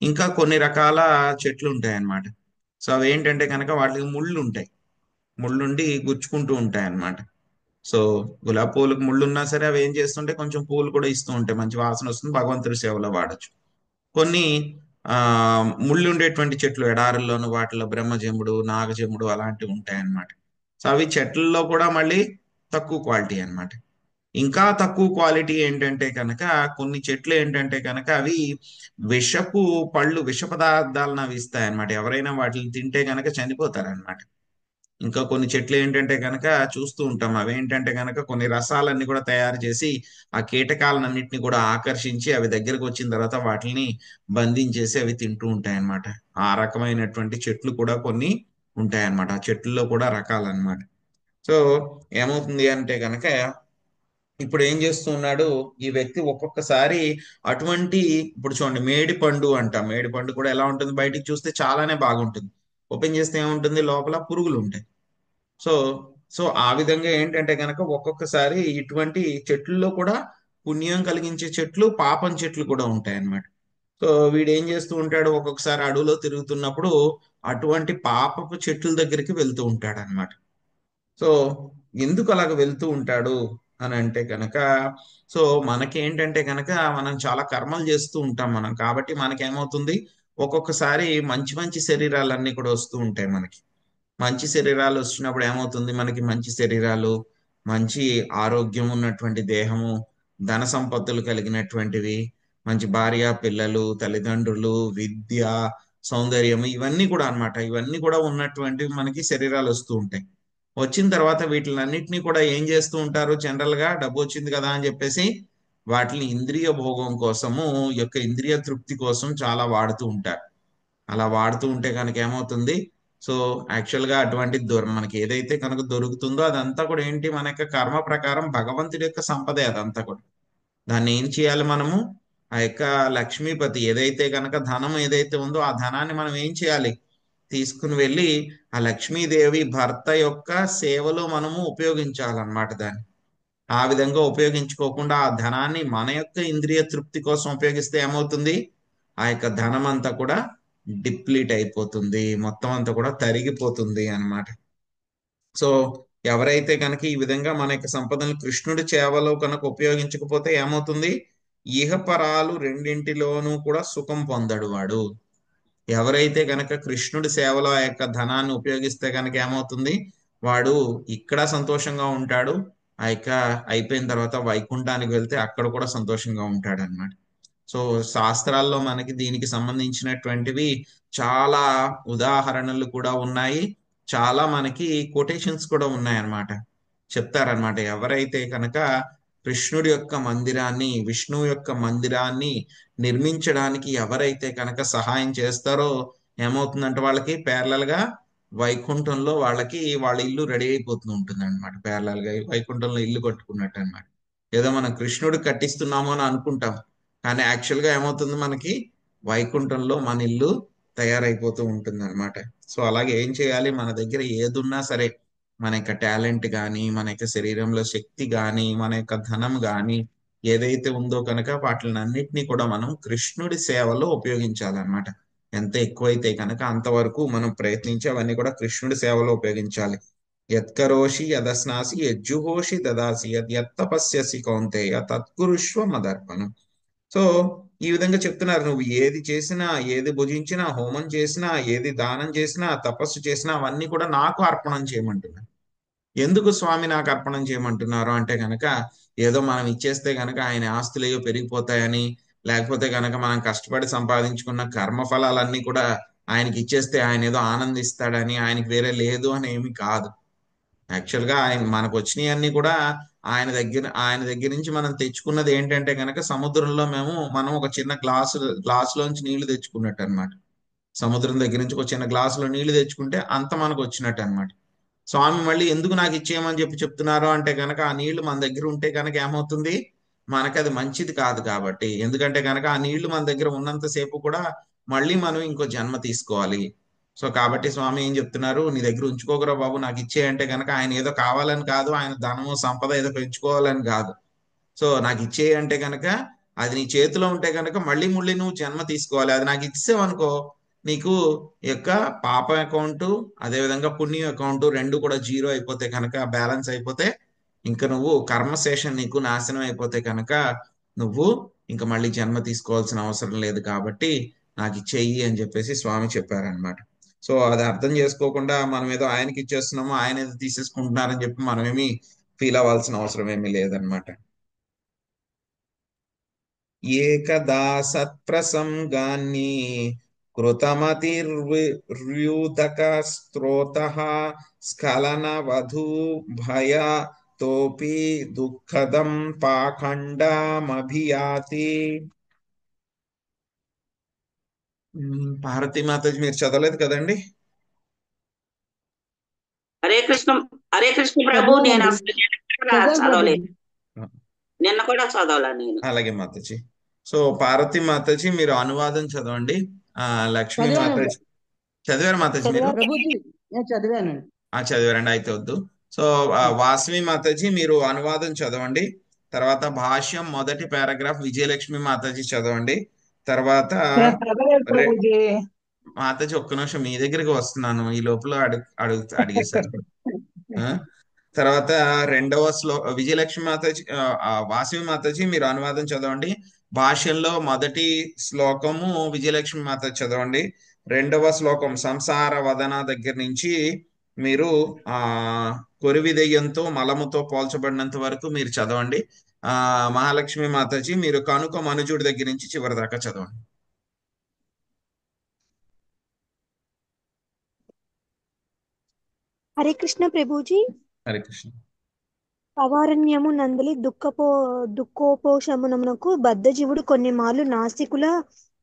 ఇంకా కొన్ని రకాల చెట్లు ఉంటాయి అన్నమాట. సో అవి ఏంటంటే కనుక వాటికి ముళ్ళు ఉంటాయి, ముళ్ళుండి గుచ్చుకుంటూ ఉంటాయి అన్నమాట. సో గులాబీ పువ్వులకు ముళ్ళు ఉన్నా సరే అవి ఏం చేస్తుంటే కొంచెం పువ్వులు కూడా ఇస్తూ ఉంటాయి, మంచి వాసన వస్తుంది, భగవంతుడి సేవలో వాడచ్చు. కొన్ని ముళ్ళు ఉండేటువంటి చెట్లు ఎడారుల్లోను వాటిలో బ్రహ్మజముడు, నాగజముడు అలాంటివి ఉంటాయి అన్నమాట. సో అవి చెట్లలో కూడా మళ్ళీ తక్కువ క్వాలిటీ అన్నమాట. ఇంకా తక్కువ క్వాలిటీ ఏంటంటే కనుక కొన్ని చెట్లు ఏంటంటే కనుక అవి విషపు పళ్ళు, విష పదార్థాలను అవి ఇస్తాయి అన్నమాట. ఎవరైనా వాటిని తింటే కనుక చనిపోతారనమాట. ఇంకా కొన్ని చెట్లు ఏంటంటే కనుక చూస్తూ ఉంటాం, అవి ఏంటంటే కనుక కొన్ని రసాలన్నీ కూడా తయారు చేసి ఆ కీటకాలన్నింటినీ కూడా ఆకర్షించి అవి దగ్గరకు వచ్చిన తర్వాత వాటిని బంధించేసి అవి తింటూ ఉంటాయి అన్నమాట. ఆ రకమైనటువంటి చెట్లు కూడా కొన్ని ఉంటాయి అన్నమాట. ఆ చెట్లలో కూడా రకాలన్నమాట. సో ఏమవుతుంది అంటే కనుక ఇప్పుడు ఏం చేస్తున్నాడు ఈ వ్యక్తి, ఒక్కొక్కసారి అటువంటి, ఇప్పుడు చూడండి మేడి పండు అంట, మేడి పండు కూడా ఎలా ఉంటుంది? బయటికి చూస్తే చాలానే బాగుంటుంది, ఓపెన్ చేస్తే ఏముంటుంది? లోపల పురుగులు ఉంటాయి. సో సో ఆ విధంగా ఏంటంటే కనుక ఒక్కొక్కసారి ఇటువంటి చెట్లలో కూడా పుణ్యం కలిగించే చెట్లు, పాపం చెట్లు కూడా ఉంటాయి అన్నమాట. సో వీడు ఏం చేస్తూ ఉంటాడు, ఒక్కొక్కసారి అడవిలో తిరుగుతున్నప్పుడు అటువంటి పాపపు చెట్ల దగ్గరికి వెళ్తూ ఉంటాడు అనమాట. సో ఎందుకు అలాగ వెళ్తూ ఉంటాడు అని అంటే కనుక, సో మనకేంటంటే కనుక మనం చాలా కర్మలు చేస్తూ ఉంటాం మనం, కాబట్టి మనకేమవుతుంది, ఒక్కొక్కసారి మంచి మంచి శరీరాలన్నీ కూడా వస్తూ ఉంటాయి మనకి. మంచి శరీరాలు వచ్చినప్పుడు ఏమవుతుంది, మనకి మంచి శరీరాలు, మంచి ఆరోగ్యం ఉన్నటువంటి దేహము, ధన సంపత్తులు కలిగినటువంటివి, మంచి భార్య పిల్లలు, తల్లిదండ్రులు, విద్య, సౌందర్యం, ఇవన్నీ కూడా అన్నమాట. ఇవన్నీ కూడా ఉన్నటువంటి మనకి శరీరాలు వస్తూ ఉంటాయి. వచ్చిన తర్వాత వీటిలన్నిటినీ కూడా ఏం చేస్తూ ఉంటారు, జనరల్ గా డబ్బు వచ్చింది కదా అని చెప్పేసి వాటిని ఇంద్రియ భోగం కోసము, ఈ యొక్క ఇంద్రియ తృప్తి కోసం చాలా వాడుతూ ఉంటారు. అలా వాడుతూ ఉంటే కనుక ఏమవుతుంది, సో యాక్చువల్ గా అటువంటి మనకి ఏదైతే కనుక దొరుకుతుందో అదంతా కూడా ఏంటి, మన యొక్క కర్మ ప్రకారం భగవంతుడి యొక్క సంపదే అదంతా కూడా. దాన్ని ఏం చేయాలి మనము, ఆ యొక్క లక్ష్మీపతి ఏదైతే కనుక ధనం ఏదైతే ఉందో ఆ ధనాన్ని మనం ఏం చేయాలి, తీసుకుని వెళ్ళి ఆ లక్ష్మీదేవి భర్త యొక్క సేవలో మనము ఉపయోగించాలన్నమాట దాన్ని. ఆ విధంగా ఉపయోగించుకోకుండా ఆ ధనాన్ని మన యొక్క ఇంద్రియ తృప్తి కోసం ఉపయోగిస్తే ఏమవుతుంది, ఆ యొక్క ధనం అంతా కూడా డిప్లీట్ అయిపోతుంది, మొత్తం అంతా కూడా తరిగిపోతుంది అన్నమాట. సో ఎవరైతే కనుక ఈ విధంగా మన యొక్క సంపదను కృష్ణుడి సేవలో కనుక ఉపయోగించకపోతే ఏమవుతుంది, ఇహపరాలు రెండింటిలోనూ కూడా సుఖం పొందడు వాడు. ఎవరైతే గనక కృష్ణుడి సేవలో ఆ యొక్క ధనాన్ని ఉపయోగిస్తే గనక ఏమవుతుంది, వాడు ఇక్కడ సంతోషంగా ఉంటాడు, ఆ యొక్క అయిపోయిన తర్వాత వైకుంఠానికి వెళ్తే అక్కడ కూడా సంతోషంగా ఉంటాడు అన్నమాట. సో శాస్త్రాల్లో మనకి దీనికి సంబంధించినటువంటివి చాలా ఉదాహరణలు కూడా ఉన్నాయి, చాలా మనకి కొటేషన్స్ కూడా ఉన్నాయన్నమాట. చెప్తారనమాట, ఎవరైతే కనుక కృష్ణుడి యొక్క మందిరాన్ని, విష్ణువు యొక్క మందిరాన్ని నిర్మించడానికి ఎవరైతే కనుక సహాయం చేస్తారో ఏమవుతుందంటే వాళ్ళకి ప్యారలల్ గా వైకుంఠంలో వాళ్ళకి వాళ్ళ ఇల్లు రెడీ అయిపోతూ ఉంటుంది అనమాట. ప్యారలల్ గా వైకుంఠంలో ఇల్లు కట్టుకున్నట్టు అనమాట. ఏదో మనం కృష్ణుడు కట్టిస్తున్నాము అని అనుకుంటాం, కానీ యాక్చువల్ గా ఏమవుతుంది, మనకి వైకుంఠంలో మన ఇల్లు తయారైపోతూ ఉంటుంది అనమాట. సో అలాగే ఏం చేయాలి, మన దగ్గర ఏదున్నా సరే, మన యొక్క టాలెంట్ కానీ, మన యొక్క శరీరంలో శక్తి కానీ, మన యొక్క ధనం కానీ ఏదైతే ఉందో కనుక వాటిని అన్నిటినీ కూడా మనం కృష్ణుడి సేవలో ఉపయోగించాలన్నమాట. ఎంత ఎక్కువైతే కనుక అంతవరకు మనం ప్రయత్నించి అవన్నీ కూడా కృష్ణుడి సేవలో ఉపయోగించాలి. యత్కరోషి యదస్నాసి యజ్జుహోషి దదాసి యత్తపస్యసి కౌంతేయ తత్కురుష్వ మదర్పణం. సో ఈ విధంగా చెప్తున్నారు, నువ్వు ఏది చేసినా, ఏది భుజించినా, హోమం చేసినా, ఏది దానం చేసినా, తపస్సు చేసినా అవన్నీ కూడా నాకు అర్పణం చేయమంటున్నారు. ఎందుకు స్వామి నాకు అర్పణం చేయమంటున్నారు అంటే కనుక, ఏదో మనం ఇచ్చేస్తే కనుక ఆయన ఆస్తులు ఏవో పెరిగిపోతాయని, లేకపోతే కనుక మనం కష్టపడి సంపాదించుకున్న కర్మ ఫలాలన్నీ కూడా ఆయనకి ఇచ్చేస్తే ఆయన ఏదో ఆనందిస్తాడని, ఆయనకి వేరే లేదు అని ఏమి కాదు. యాక్చువల్ గా ఆయన మనకు వచ్చినవి అన్ని కూడా ఆయన దగ్గర నుంచి మనం తెచ్చుకున్నది ఏంటంటే కనుక, సముద్రంలో మనం ఒక చిన్న గ్లాసులోంచి నీళ్లు తెచ్చుకున్నట్టు అనమాట. సముద్రం దగ్గర నుంచి ఒక చిన్న గ్లాసులో నీళ్లు తెచ్చుకుంటే అంత మనకు వచ్చినట్టు అనమాట. స్వామి మళ్ళీ ఎందుకు నాకు ఇచ్చేయమని చెప్తున్నారు అంటే కనుక, ఆ నీళ్లు మన దగ్గర ఉంటే కనుక ఏమవుతుంది, మనకి అది మంచిది కాదు కాబట్టి. ఎందుకంటే కనుక ఆ నీళ్లు మన దగ్గర ఉన్నంతసేపు కూడా మళ్ళీ మనం ఇంకో జన్మ తీసుకోవాలి. సో కాబట్టి స్వామి ఏం చెప్తున్నారు, నీ దగ్గర ఉంచుకోకరా బాబు, నాకు ఇచ్చేయంటే కనుక ఆయన ఏదో కావాలని కాదు, ఆయన ధనము సంపద ఏదో పెంచుకోవాలని కాదు. సో నాకు ఇచ్చేయి అంటే కనుక అది నీ చేతిలో ఉంటే కనుక మళ్ళీ మళ్ళీ నువ్వు జన్మ తీసుకోవాలి. అది నాకు ఇచ్చేవనుకో, నీకు ఈ యొక్క పాప అకౌంట్ అదేవిధంగా పుణ్యం అకౌంట్ రెండు కూడా జీరో అయిపోతే కనుక, బ్యాలెన్స్ అయిపోతే, ఇంకా నువ్వు కర్మశేషం నీకు నాశనం అయిపోతే కనుక నువ్వు ఇంకా మళ్ళీ జన్మ తీసుకోవాల్సిన అవసరం లేదు, కాబట్టి నాకు ఇచ్చేయి అని చెప్పేసి స్వామి చెప్పారనమాట. సో అది అర్థం చేసుకోకుండా మనం ఏదో ఆయనకి ఇచ్చేస్తున్నాము, ఆయన ఏదో తీసేసుకుంటున్నారని చెప్పి మనమేమి ఫీల్ అవ్వాల్సిన అవసరం ఏమీ లేదనమాట. ఏకదా సత్ప్రసంగాన్ని కృతమతిర్వ్యూతక స్తోతః స్ఖలన వధూ భయ తోపి దుఃఖదం పాఖండమభియాతి. భారతీ మాతాజీ మీరు చదవలేదు కదండి? హరే కృష్ణ, హరే కృష్ణ ప్రభు. నేను అసలు చదవలేదు, నిన్న కూడా చదవాలా నేను. అలాగే మాతాజీ. సో పార్వతీ మాతాజీ మీరు అనువాదం చదవండి. లక్ష్మీ మాతాజీ చదివారు మాతాజీ మీరు? చదివానండి. చదివారండి, అయితే వద్దు. సో వాసవి మాతాజీ మీరు అనువాదం చదవండి. తర్వాత భాష్యం మొదటి పారాగ్రాఫ్ విజయలక్ష్మి మాతాజీ చదవండి. తర్వాత మాతాజీ ఒక్క నిమిషం మీ దగ్గరికి వస్తున్నాను, ఈ లోపల అడిగేశారు. తర్వాత రెండవ విజయలక్ష్మి మాతాజీ, వాసవి మాతాజీ మీరు అనువాదం చదవండి. భాష్యంలో మొదటి శ్లోకము విజయలక్ష్మి మాతాజీ చదవండి. రెండవ శ్లోకం సంసార వదన దగ్గర నుంచి మీరు ఆ కొరివి దెయ్యంతో మలముతో పోల్చబడినంత వరకు మీరు చదవండి. మహాలక్ష్మి మాతాజీ మీరు కనుక మనుజుడి దగ్గర నుంచి చివరి దాకా చదవండి. హరే కృష్ణ ప్రభుజీ. హరే కృష్ణ. అవారణ్యము నందలి దుఃఖోపోశమనమునకు బద్ధజీవుడు కొన్ని మార్లు నాస్తికుల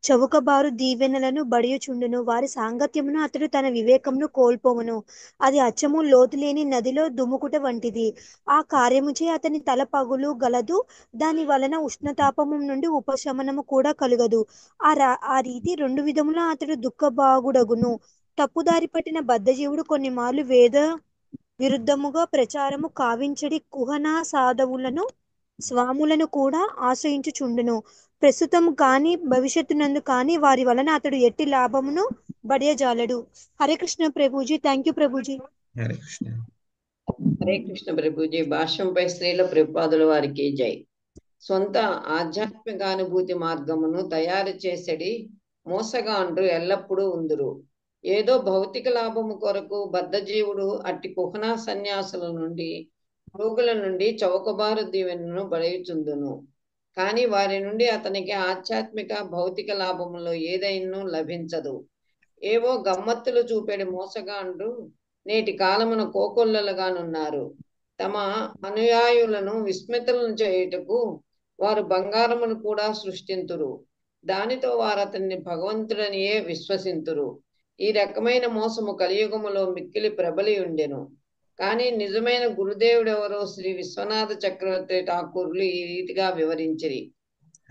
చౌకబారు దీవెనలను బడియుచుండును. వారి సాంగత్యమును అతడు తన వివేకమును కోల్పోవును. అది అచ్చము లోతులేని నదిలో దుముకుట వంటిది. ఆ కార్యముచే అతని తల పగులు గలదు. దాని వలన ఉష్ణతాపము నుండి ఉపశమనము కూడా కలుగదు. ఆ రీతి రెండు విధముల అతడు దుఃఖభాగుడగును. తప్పుదారి పట్టిన బద్ధజీవుడు కొన్ని మార్లు వేద విరుద్ధముగా ప్రచారము కావించడి కుహనా సాధవులను స్వాములను కూడా ఆశ్రయించుచుండును. ప్రస్తుతం కాని భవిష్యత్తునందు కాని వారి వలన అతడు ఎట్టి లాభమును బడియజాలడు. హరే కృష్ణ ప్రభుజీ. Thank you Prabhuji. హరే కృష్ణ. హరే కృష్ణ ప్రభుజీ. భాష్యంపై శ్రీల ప్రభుపాదుల వారికి జై. సొంత ఆధ్యాత్మికానుభూతి మార్గమును తయారు చేసడి మోసగాండ్రు ఎల్లప్పుడూ ఉందురు. ఏదో భౌతిక లాభము కొరకు బద్ధజీవుడు అట్టి కుహనా సన్యాసుల నుండి రోగుల నుండి చౌకబారు దీవెనను బడయుచుందును. కానీ వారి నుండి అతనికి ఆధ్యాత్మిక భౌతిక లాభములో ఏదైనా లభించదు. ఏవో గమ్మత్తులు చూపేడి మోసగాండ్రు నేటి కాలమున కోకొల్లలుగానున్నారు. తమ అనుయాయులను విస్మితులను చేయుటకు వారు బంగారమును కూడా సృష్టింతురు. దానితో వారు అతన్ని భగవంతుడనియే విశ్వసింతురు. ఈ రకమైన మోసము కలియుగములో మిక్కిలి ప్రబలి ఉండెను. కానీ నిజమైన గురుదేవుడెవరో శ్రీ విశ్వనాథ చక్రవర్తి ఠాకూర్లు ఈ రీతిగా వివరించిరి.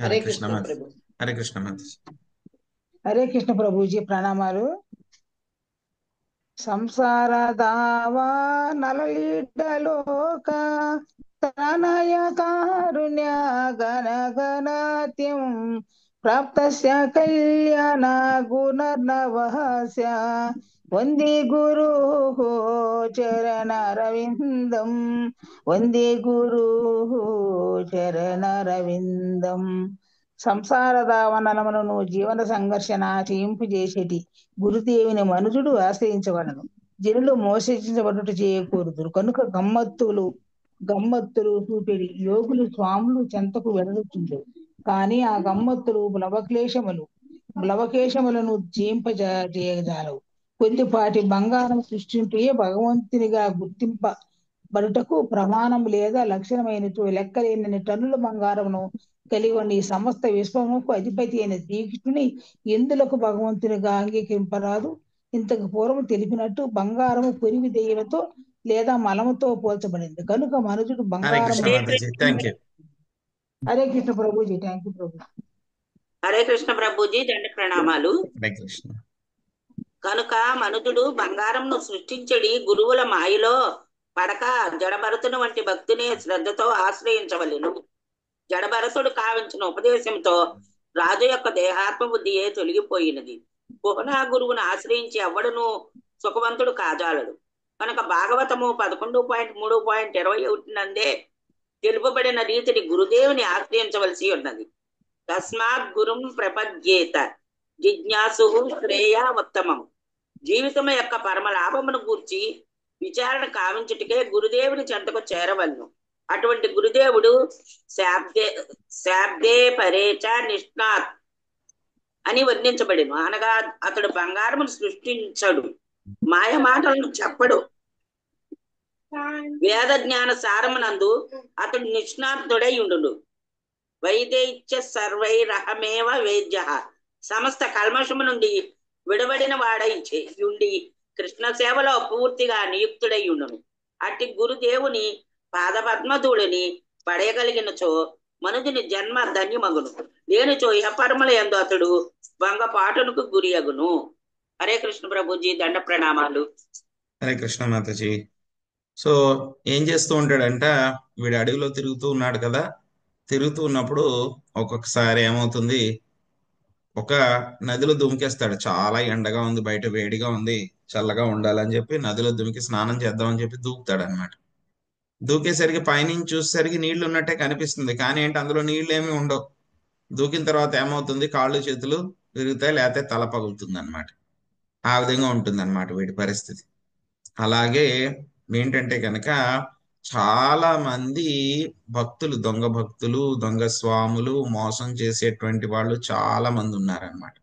హరే కృష్ణ ప్రభు. హరే కృష్ణ మాతాజీ. హరే కృష్ణ ప్రభుజీ. ప్రణామాలు. సంసార దావా నలలీడలోక తనయ కారుణ్య గణగణాత్యం ప్రాప్తస్య కళ్యాణ గుణర్నవస్య వందే గురు చరణరవిందం వందే గురు చరణరవిందం. సంసార దావనలములను జీవన సంఘర్షణ చేయింపు గురుదేవిని మనుజుడు ఆశ్రయించవలను. జనులు మోసగించబడుట చేయకూడదు కనుక గమ్మత్తులు చూపెడి యోగులు స్వాములు చెంతకు వెడలుతుంది. కానీ ఆ గమ్మత్తులు బ్లవకేశములను జయింపజేయజాలవు. కొద్దిపాటి బంగారం సృష్టింపే భగవంతునిగా గుర్తింపబడుటకు ప్రమాణం లేదా లక్షణమైనటు లెక్కలేనని టన్నుల బంగారమును కలిగి ఉన్న ఈ సమస్త విశ్వముకు అధిపతి అయిన శ్రీకృష్ణుని ఎందులకు భగవంతునిగా అంగీకరింపరాదు? ఇంతకు పూర్వం తెలిపినట్టు బంగారము కొరివి దెయ్యలతో లేదా మలముతో పోల్చబడింది కనుక మనుషుడు బంగారం. హరే కృష్ణ ప్రభుజీ. థ్యాంక్ యూ ప్రభు. హరే కృష్ణ ప్రభుజీ. దండ ప్రణామాలు. కనుక మనుజుడు బంగారంను సృష్టించడి గురువుల మాయలో పడక జడభరతుని వంటి భక్తిని శ్రద్ధతో ఆశ్రయించవలెను. జడభరతుడు కావించిన ఉపదేశంతో రాజు యొక్క దేహాత్మ బుద్ధియే తొలగిపోయినది. కుహనా గురువును ఆశ్రయించి ఎవ్వడును సుఖవంతుడు కాజాలడు. కనుక భాగవతము 11.3.21 నందే తెలుపబడిన రీతిని గురుదేవుని ఆశ్రయించవలసి ఉన్నది. తస్మాత్ గురుం ప్రపద్యేత జిజ్ఞాసు శ్రేయ ఉత్తమం. జీవితం యొక్క పరమ లాభమును గూర్చి విచారణ కావించుటికే గురుదేవుని చెంతకు చేరవలను. అటువంటి గురుదేవుడు శాబ్దే పరేచ నిష్ణాత్ అని వర్ణించబడిను. అనగా అతడు బంగారమును సృష్టించడు, మాయ మాటలను చెప్పడు, వేద జ్ఞాన సారమునందు అతడు నిష్ణాతుడై ఉండును. వైదేచ్య సర్వైరహమేవ వేద్య. సమస్త కల్మషము నుండి విడబడిన వాడై ఉండి కృష్ణ సేవలో పూర్తిగా నియుక్తుడై ఉండును. అట్టి గురుదేవుని పాదపద్మధూళిని పడేయగలిగినచో మనుజుని జన్మ ధన్యమగును. లేనిచో ఇహపరముల యందు అతడు భంగపాటునకు గురి అగును. హరే కృష్ణ ప్రభుజీ. దండ ప్రణామాలు. హరే కృష్ణ మాతాజీ. సో ఏం చేస్తూ ఉంటాడంట, వీడు అడవిలో తిరుగుతూ ఉన్నాడు కదా, తిరుగుతూ ఉన్నప్పుడు ఒక్కొక్కసారి ఏమవుతుంది, ఒక నదిలో దుమికేస్తాడు. చాలా ఎండగా ఉంది, బయట వేడిగా ఉంది, చల్లగా ఉండాలని చెప్పి నదిలో దుమికి స్నానం చేద్దామని చెప్పి దూకుతాడు అనమాట. దూకేసరికి పైనుంచి చూసేసరికి నీళ్లు ఉన్నట్టే కనిపిస్తుంది, కానీ ఏంటి అందులో నీళ్లు ఏమి ఉండవు. దూకిన తర్వాత ఏమవుతుంది, కాళ్ళు చేతులు విరుగుతాయి, లేకపోతే తల పగులుతుంది అనమాట. ఆ విధంగా ఉంటుంది అనమాట వీడి పరిస్థితి. అలాగే ఏంటంటే కనుక చాలా మంది భక్తులు, దొంగ భక్తులు, దొంగ స్వాములు, మోసం చేసేటువంటి వాళ్ళు చాలా మంది ఉన్నారనమాట.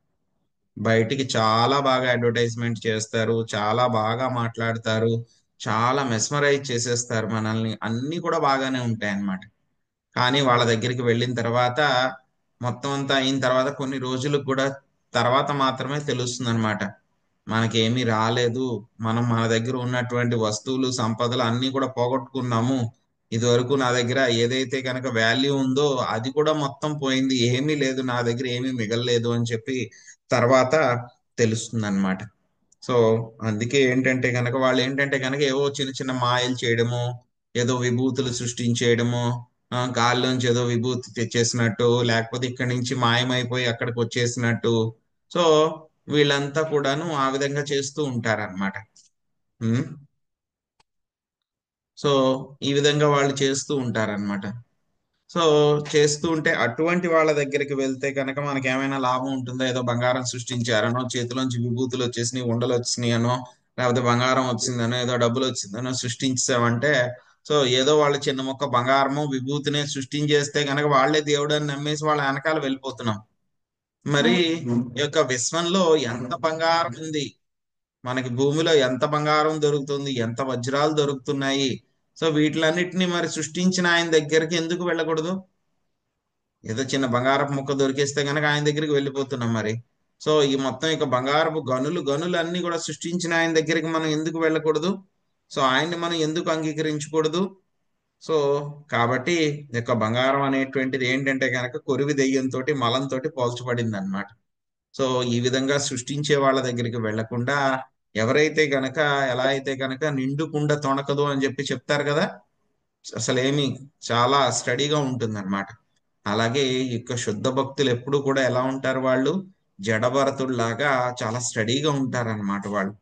బయటికి చాలా బాగా అడ్వర్టైజ్మెంట్ చేస్తారు, చాలా బాగా మాట్లాడతారు, చాలా మెస్మరైజ్ చేసేస్తారు మనల్ని, అన్ని కూడా బాగానే ఉంటాయి అన్నమాట. కానీ వాళ్ళ దగ్గరికి వెళ్ళిన తర్వాత మొత్తం అంతా అయిన తర్వాత కొన్ని రోజులకు కూడా తర్వాత మాత్రమే తెలుస్తుంది అనమాట, మనకేమీ రాలేదు, మనం మన దగ్గర ఉన్నటువంటి వస్తువులు సంపదలు అన్నీ కూడా పోగొట్టుకున్నాము, ఇదివరకు నా దగ్గర ఏదైతే కనుక వాల్యూ ఉందో అది కూడా మొత్తం పోయింది, ఏమీ లేదు నా దగ్గర, ఏమీ మిగలలేదు అని చెప్పి తర్వాత తెలుస్తుంది అనమాట. సో అందుకే ఏంటంటే కనుక వాళ్ళు ఏంటంటే కనుక ఏవో చిన్న చిన్న మాయలు చేయడము, ఏదో విభూతులు సృష్టించేయడము, గాల్లోంచి ఏదో విభూతి తెచ్చేసినట్టు, లేకపోతే ఇక్కడి నుంచి మాయమైపోయి అక్కడికి వచ్చేసినట్టు. సో వీళ్ళంతా కూడాను ఆ విధంగా చేస్తూ ఉంటారన్నమాట. ఉమ్. సో ఈ విధంగా వాళ్ళు చేస్తూ ఉంటారన్నమాట. సో చేస్తూ ఉంటే అటువంటి వాళ్ళ దగ్గరికి వెళ్తే కనుక మనకి ఏమైనా లాభం ఉంటుందో, ఏదో బంగారం సృష్టించారనో, చేతిలోంచి విభూతులు వచ్చేసినాయి, ఉండలు వచ్చినాయి అనో, లేకపోతే బంగారం వచ్చిందనో, ఏదో డబ్బులు వచ్చిందనో సృష్టించామంటే, సో ఏదో వాళ్ళు చిన్న మొక్క బంగారము విభూతిని సృష్టించేస్తే కనుక వాళ్ళే దేవుడు అని నమ్మేసి వాళ్ళ వెనకాల వెళ్ళిపోతున్నాం. మరి ఈ యొక్క విశ్వంలో ఎంత బంగారం ఉంది, మనకి భూమిలో ఎంత బంగారం దొరుకుతుంది, ఎంత వజ్రాలు దొరుకుతున్నాయి, సో వీటిలన్నిటిని మరి సృష్టించిన ఆయన దగ్గరికి ఎందుకు వెళ్ళకూడదు? ఏదో చిన్న బంగారపు ముక్క దొరికేస్తే కనుక ఆయన దగ్గరికి వెళ్ళిపోతున్నాం మరి. సో ఈ మొత్తం ఇక బంగారపు గనులు గనులు అన్ని కూడా సృష్టించిన ఆయన దగ్గరికి మనం ఎందుకు వెళ్ళకూడదు? సో ఆయన్ని మనం ఎందుకు అంగీకరించకూడదు? సో కాబట్టి ఈ యొక్క బంగారం అనేటువంటిది ఏంటంటే కనుక కొరివి దెయ్యంతో మలంతో పోల్చబడింది అనమాట. సో ఈ విధంగా సృష్టించే వాళ్ళ దగ్గరికి వెళ్లకుండా, ఎవరైతే గనక ఎలా అయితే గనక నిండుకుండ తొణకదు అని చెప్పి చెప్తారు కదా, అసలు ఏమి చాలా స్టడీగా ఉంటుందన్నమాట. అలాగే ఈ యొక్క శుద్ధ భక్తులు ఎప్పుడు కూడా ఎలా ఉంటారు, వాళ్ళు జడభరతుల్లాగా చాలా స్టడీగా ఉంటారన్నమాట వాళ్ళు.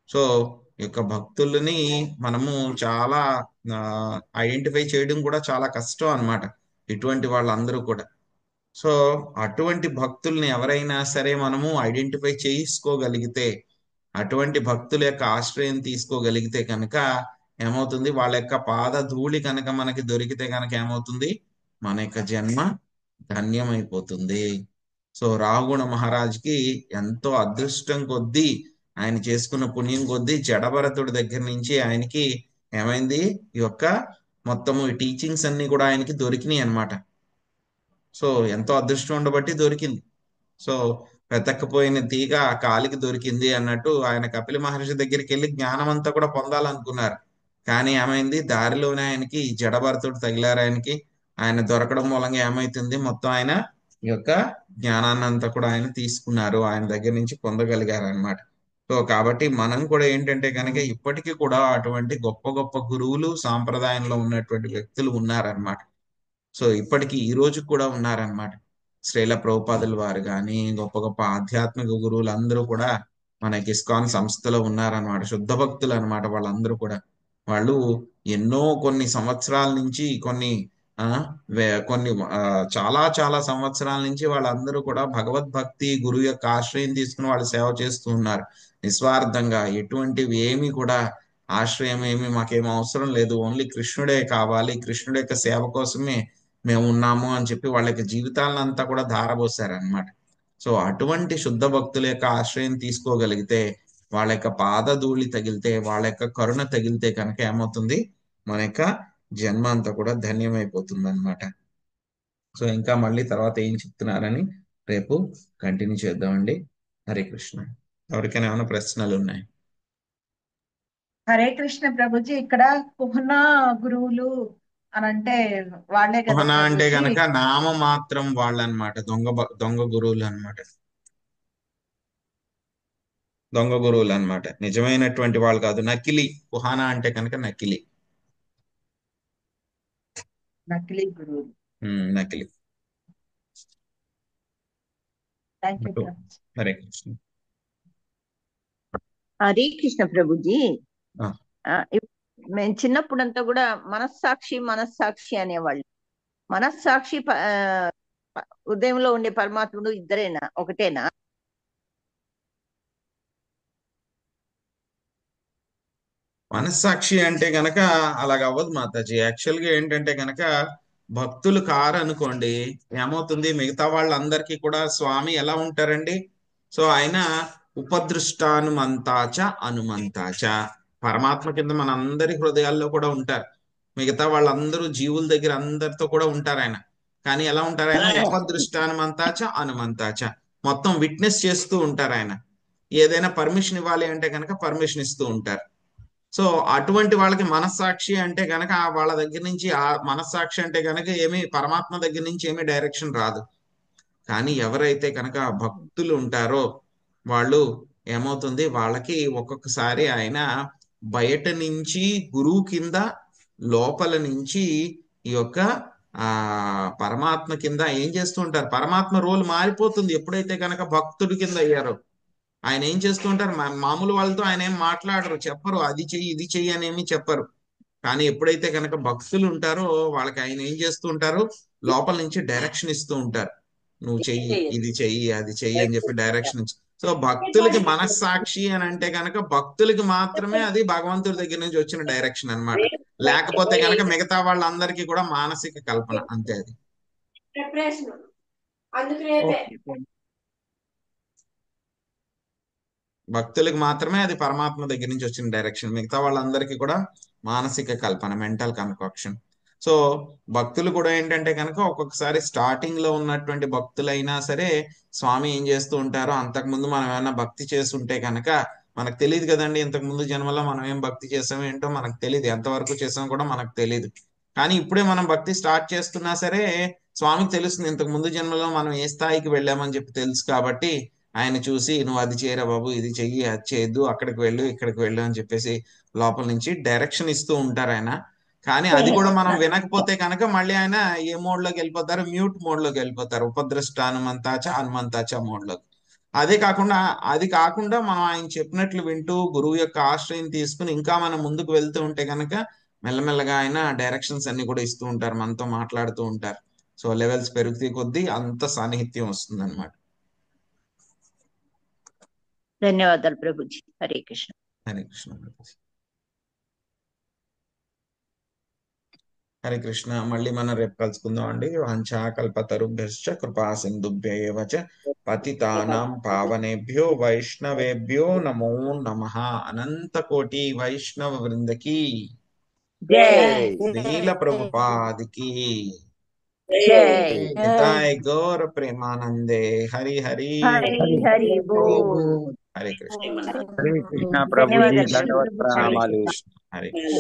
సో ఈ యొక్క భక్తులని మనము చాలా ఐడెంటిఫై చేయడం కూడా చాలా కష్టం అన్నమాట, ఇటువంటి వాళ్ళందరూ కూడా. సో అటువంటి భక్తుల్ని ఎవరైనా సరే మనము ఐడెంటిఫై చేసుకోగలిగితే, అటువంటి భక్తుల యొక్క ఆశ్రయం తీసుకోగలిగితే కనుక ఏమవుతుంది, వాళ్ళ యొక్క పాద ధూళి కనుక మనకి దొరికితే కనుక ఏమవుతుంది, మన యొక్క జన్మ ధన్యమైపోతుంది. సో రాహుగుణ మహారాజ్కి ఎంతో అదృష్టం కొద్దీ, ఆయన చేసుకున్న పుణ్యం కొద్దీ జడభరతుడి దగ్గర నుంచి ఆయనకి ఏమైంది, ఈ యొక్క మొత్తము ఈ టీచింగ్స్ అన్ని కూడా ఆయనకి దొరికినాయి అన్నమాట. సో ఎంతో అదృష్టం ఉండబట్టి దొరికింది. సో వెతక్కపోయిన తీగ కాలికి దొరికింది అన్నట్టు ఆయన కపిల మహర్షి దగ్గరికి వెళ్ళి జ్ఞానం అంతా కూడా పొందాలనుకున్నారు. కానీ ఏమైంది, దారిలోనే ఆయనకి జడభరతుడు తగిలారు ఆయనకి. ఆయన దొరకడం మూలంగా ఏమైతుంది, మొత్తం ఆయన ఈ యొక్క జ్ఞానాన్ని అంతా కూడా ఆయన తీసుకున్నారు, ఆయన దగ్గర నుంచి పొందగలిగారు అనమాట. సో కాబట్టి మనం కూడా ఏంటంటే కనుక ఇప్పటికీ కూడా అటువంటి గొప్ప గొప్ప గురువులు సాంప్రదాయంలో ఉన్నటువంటి వ్యక్తులు ఉన్నారనమాట. సో ఇప్పటికీ ఈ రోజు కూడా ఉన్నారనమాట. శ్రీల ప్రభుపాదుల వారు కానీ, గొప్ప గొప్ప ఆధ్యాత్మిక గురువులు అందరూ కూడా మనకి ఇస్కాన్ సంస్థలో ఉన్నారనమాట. శుద్ధ భక్తులు అనమాట వాళ్ళందరూ కూడా. వాళ్ళు ఎన్నో కొన్ని సంవత్సరాల నుంచి ఆ కొన్ని చాలా చాలా సంవత్సరాల నుంచి వాళ్ళందరూ కూడా భగవద్భక్తి గురువు యొక్క ఆశ్రయం తీసుకుని వాళ్ళు సేవ చేస్తూ ఉన్నారు నిస్వార్థంగా. ఎటువంటివి ఏమి కూడా ఆశ్రయం ఏమి మాకేం అవసరం లేదు, ఓన్లీ కృష్ణుడే కావాలి, కృష్ణుడి యొక్క సేవ కోసమే మేము ఉన్నాము అని చెప్పి వాళ్ళ యొక్క జీవితాలను అంతా కూడా ధారపోసారనమాట. సో అటువంటి శుద్ధ భక్తుల యొక్క ఆశ్రయం తీసుకోగలిగితే, వాళ్ళ యొక్క పాదధూళి తగిలితే, వాళ్ళ యొక్క కరుణ తగిలితే కనుక ఏమవుతుంది, మన యొక్క జన్మ అంతా కూడా ధన్యమైపోతుంది అనమాట. సో ఇంకా మళ్ళీ తర్వాత ఏం చెప్తున్నారని రేపు కంటిన్యూ చేద్దామండి. హరే కృష్ణ. ఎవరికైనా ఏమైనా ప్రశ్నలు ఉన్నాయి? హరే కృష్ణ ప్రభుజీ. ఇక్కడ కుహనా గురువులు అని అంటే వాళ్ళే కదా కుహనా అంటే ప్రభుజీ? గనక నామ మాత్రం వాళ్ళు అనమాట, దొంగ గురువులు అనమాట. దొంగ గురువులు అనమాట, నిజమైనటువంటి వాళ్ళు కాదు, నకిలీ. కుహానా అంటే కనుక నకిలీ. నకిలీ గురువులు. నకిలీ. Thank you Prabhuji. హరే కృష్ణ. హరే కృష్ణ ప్రభుజీ. ఆ. మేము చిన్నప్పుడంతా కూడా మనస్సాక్షి మనస్సాక్షి అనేవాళ్ళు. మనస్సాక్షి హృదయంలో ఉండే పరమాత్ముడు ఇద్దరేనా, ఒకటేనా? మనస్సాక్షి అంటే గనక అలాగ అవ్వదు మాతాజీ. యాక్చువల్ గా ఏంటంటే గనక భక్తులు కారు అనుకోండి, ఏమవుతుంది, మిగతా వాళ్ళందరికీ కూడా స్వామి ఎలా ఉంటారండి? సో ఆయన ఉపదృష్టానుమంతాచ అనుమంతాచ, పరమాత్మ కింద మన అందరి హృదయాల్లో కూడా ఉంటారు. మిగతా వాళ్ళందరూ జీవుల దగ్గర అందరితో కూడా ఉంటారు ఆయన. కానీ ఎలా ఉంటారు ఆయన? ఉపదృష్టానుమంతాచ అనుమంతాచ, మొత్తం విట్నెస్ చేస్తూ ఉంటారు ఆయన. ఏదైనా పర్మిషన్ ఇవ్వాలి అంటే కనుక పర్మిషన్ ఇస్తూ ఉంటారు. సో అటువంటి వాళ్ళకి మనస్సాక్షి అంటే గనక వాళ్ళ దగ్గర నుంచి, ఆ మనస్సాక్షి అంటే గనక ఏమి పరమాత్మ దగ్గర నుంచి ఏమీ డైరెక్షన్ రాదు. కానీ ఎవరైతే కనుక భక్తులు ఉంటారో వాళ్ళు ఏమవుతుంది, వాళ్ళకి ఒక్కొక్కసారి ఆయన బయట నుంచి గురువు కింద, లోపల నుంచి ఈ యొక్క ఆ పరమాత్మ కింద ఏం చేస్తూ ఉంటారు. పరమాత్మ రోల్ మారిపోతుంది ఎప్పుడైతే కనుక భక్తుడి కింద అయ్యారో. ఆయన ఏం చేస్తూ ఉంటారు, మామూలు వాళ్ళతో ఆయన ఏం మాట్లాడరు, చెప్పరు అది చెయ్యి ఇది చెయ్యి అని ఏమి చెప్పరు. కానీ ఎప్పుడైతే కనుక భక్తులు ఉంటారో వాళ్ళకి ఆయన ఏం చేస్తూ ఉంటారు, లోపల నుంచి డైరెక్షన్ ఇస్తూ ఉంటారు. నువ్వు చెయ్యి, ఇది చెయ్యి, అది చెయ్యి అని చెప్పి డైరెక్షన్ ఇచ్చి. సో భక్తులకి మనస్సాక్షి అని అంటే కనుక భక్తులకి మాత్రమే అది భగవంతుడి దగ్గర నుంచి వచ్చిన డైరెక్షన్ అన్నమాట. లేకపోతే కనుక మిగతా వాళ్ళందరికీ కూడా మానసిక కల్పన, అంతే. అది భక్తులకు మాత్రమే అది పరమాత్మ దగ్గర నుంచి వచ్చిన డైరెక్షన్, మిగతా వాళ్ళందరికీ కూడా మానసిక కల్పన, మెంటల్ కన్కాక్షన్. సో భక్తులు కూడా ఏంటంటే కనుక ఒక్కొక్కసారి స్టార్టింగ్ లో ఉన్నటువంటి భక్తులైనా సరే స్వామి ఏం చేస్తూ ఉంటారో, అంతకుముందు మనం ఏమైనా భక్తి చేస్తుంటే కనుక మనకు తెలియదు కదండి, ఇంతకు ముందు జన్మలో మనం ఏం భక్తి చేసామో ఏంటో మనకు తెలియదు, ఎంతవరకు చేసామో కూడా మనకు తెలియదు. కానీ ఇప్పుడే మనం భక్తి స్టార్ట్ చేస్తున్నా సరే స్వామికి తెలుస్తుంది ఇంతకు ముందు జన్మలో మనం ఏ స్థాయికి వెళ్ళామని చెప్పి తెలుసు. కాబట్టి ఆయన చూసి నువ్వు అది చేయరా బాబు, ఇది చెయ్యి, అది చేయొద్దు, అక్కడికి వెళ్ళు, ఇక్కడికి వెళ్ళు అని చెప్పేసి లోపల నుంచి డైరెక్షన్ ఇస్తూ ఉంటారు ఆయన. కానీ అది కూడా మనం వినకపోతే కనుక మళ్ళీ ఆయన ఏ మోడ్ లోకి వెళ్ళిపోతారు, మ్యూట్ మోడ్ లోకి వెళ్ళిపోతారు, ఉపద్రష్ట హనుమంతాచ హనుమంతాచ మోడ్ లోకి. అది కాకుండా మనం ఆయన చెప్పినట్లు వింటూ గురువు యొక్క ఆశ్రయం తీసుకుని ఇంకా మనం ముందుకు వెళ్తూ ఉంటే కనుక మెల్లమెల్లగా ఆయన డైరెక్షన్స్ అన్ని కూడా ఇస్తూ ఉంటారు, మనతో మాట్లాడుతూ ఉంటారు. సో లెవెల్స్ పెరుగుతూ కొద్దీ అంత సాన్నిహిత్యం వస్తుంది అనమాట. ధన్యవాదాలు ప్రభుజీ. హరే కృష్ణ. హరే కృష్ణ ప్రభుజీ. హరే కృష్ణ. మళ్ళీ మనం రేపు కలుసుకుందాం అండి. వాంఛా కల్పతరుభ్యశ్చ కృపా సింధుభ్య ఏవ చ పతితానాం పావనేభ్యో వైష్ణవేభ్యో నమో నమః. అనంత కోటి వైష్ణవ వృందకి జై. శ్రీల ప్రభుపాదికి జై. నితాయ్ గౌర ప్రేమానందే. హరి హరి హరి హరి బోల్. హరే కృష్ణ. హరే కృష్ణ ప్రభుజీ, దండవత్ ప్రణామాలు. హరే కృష్ణ.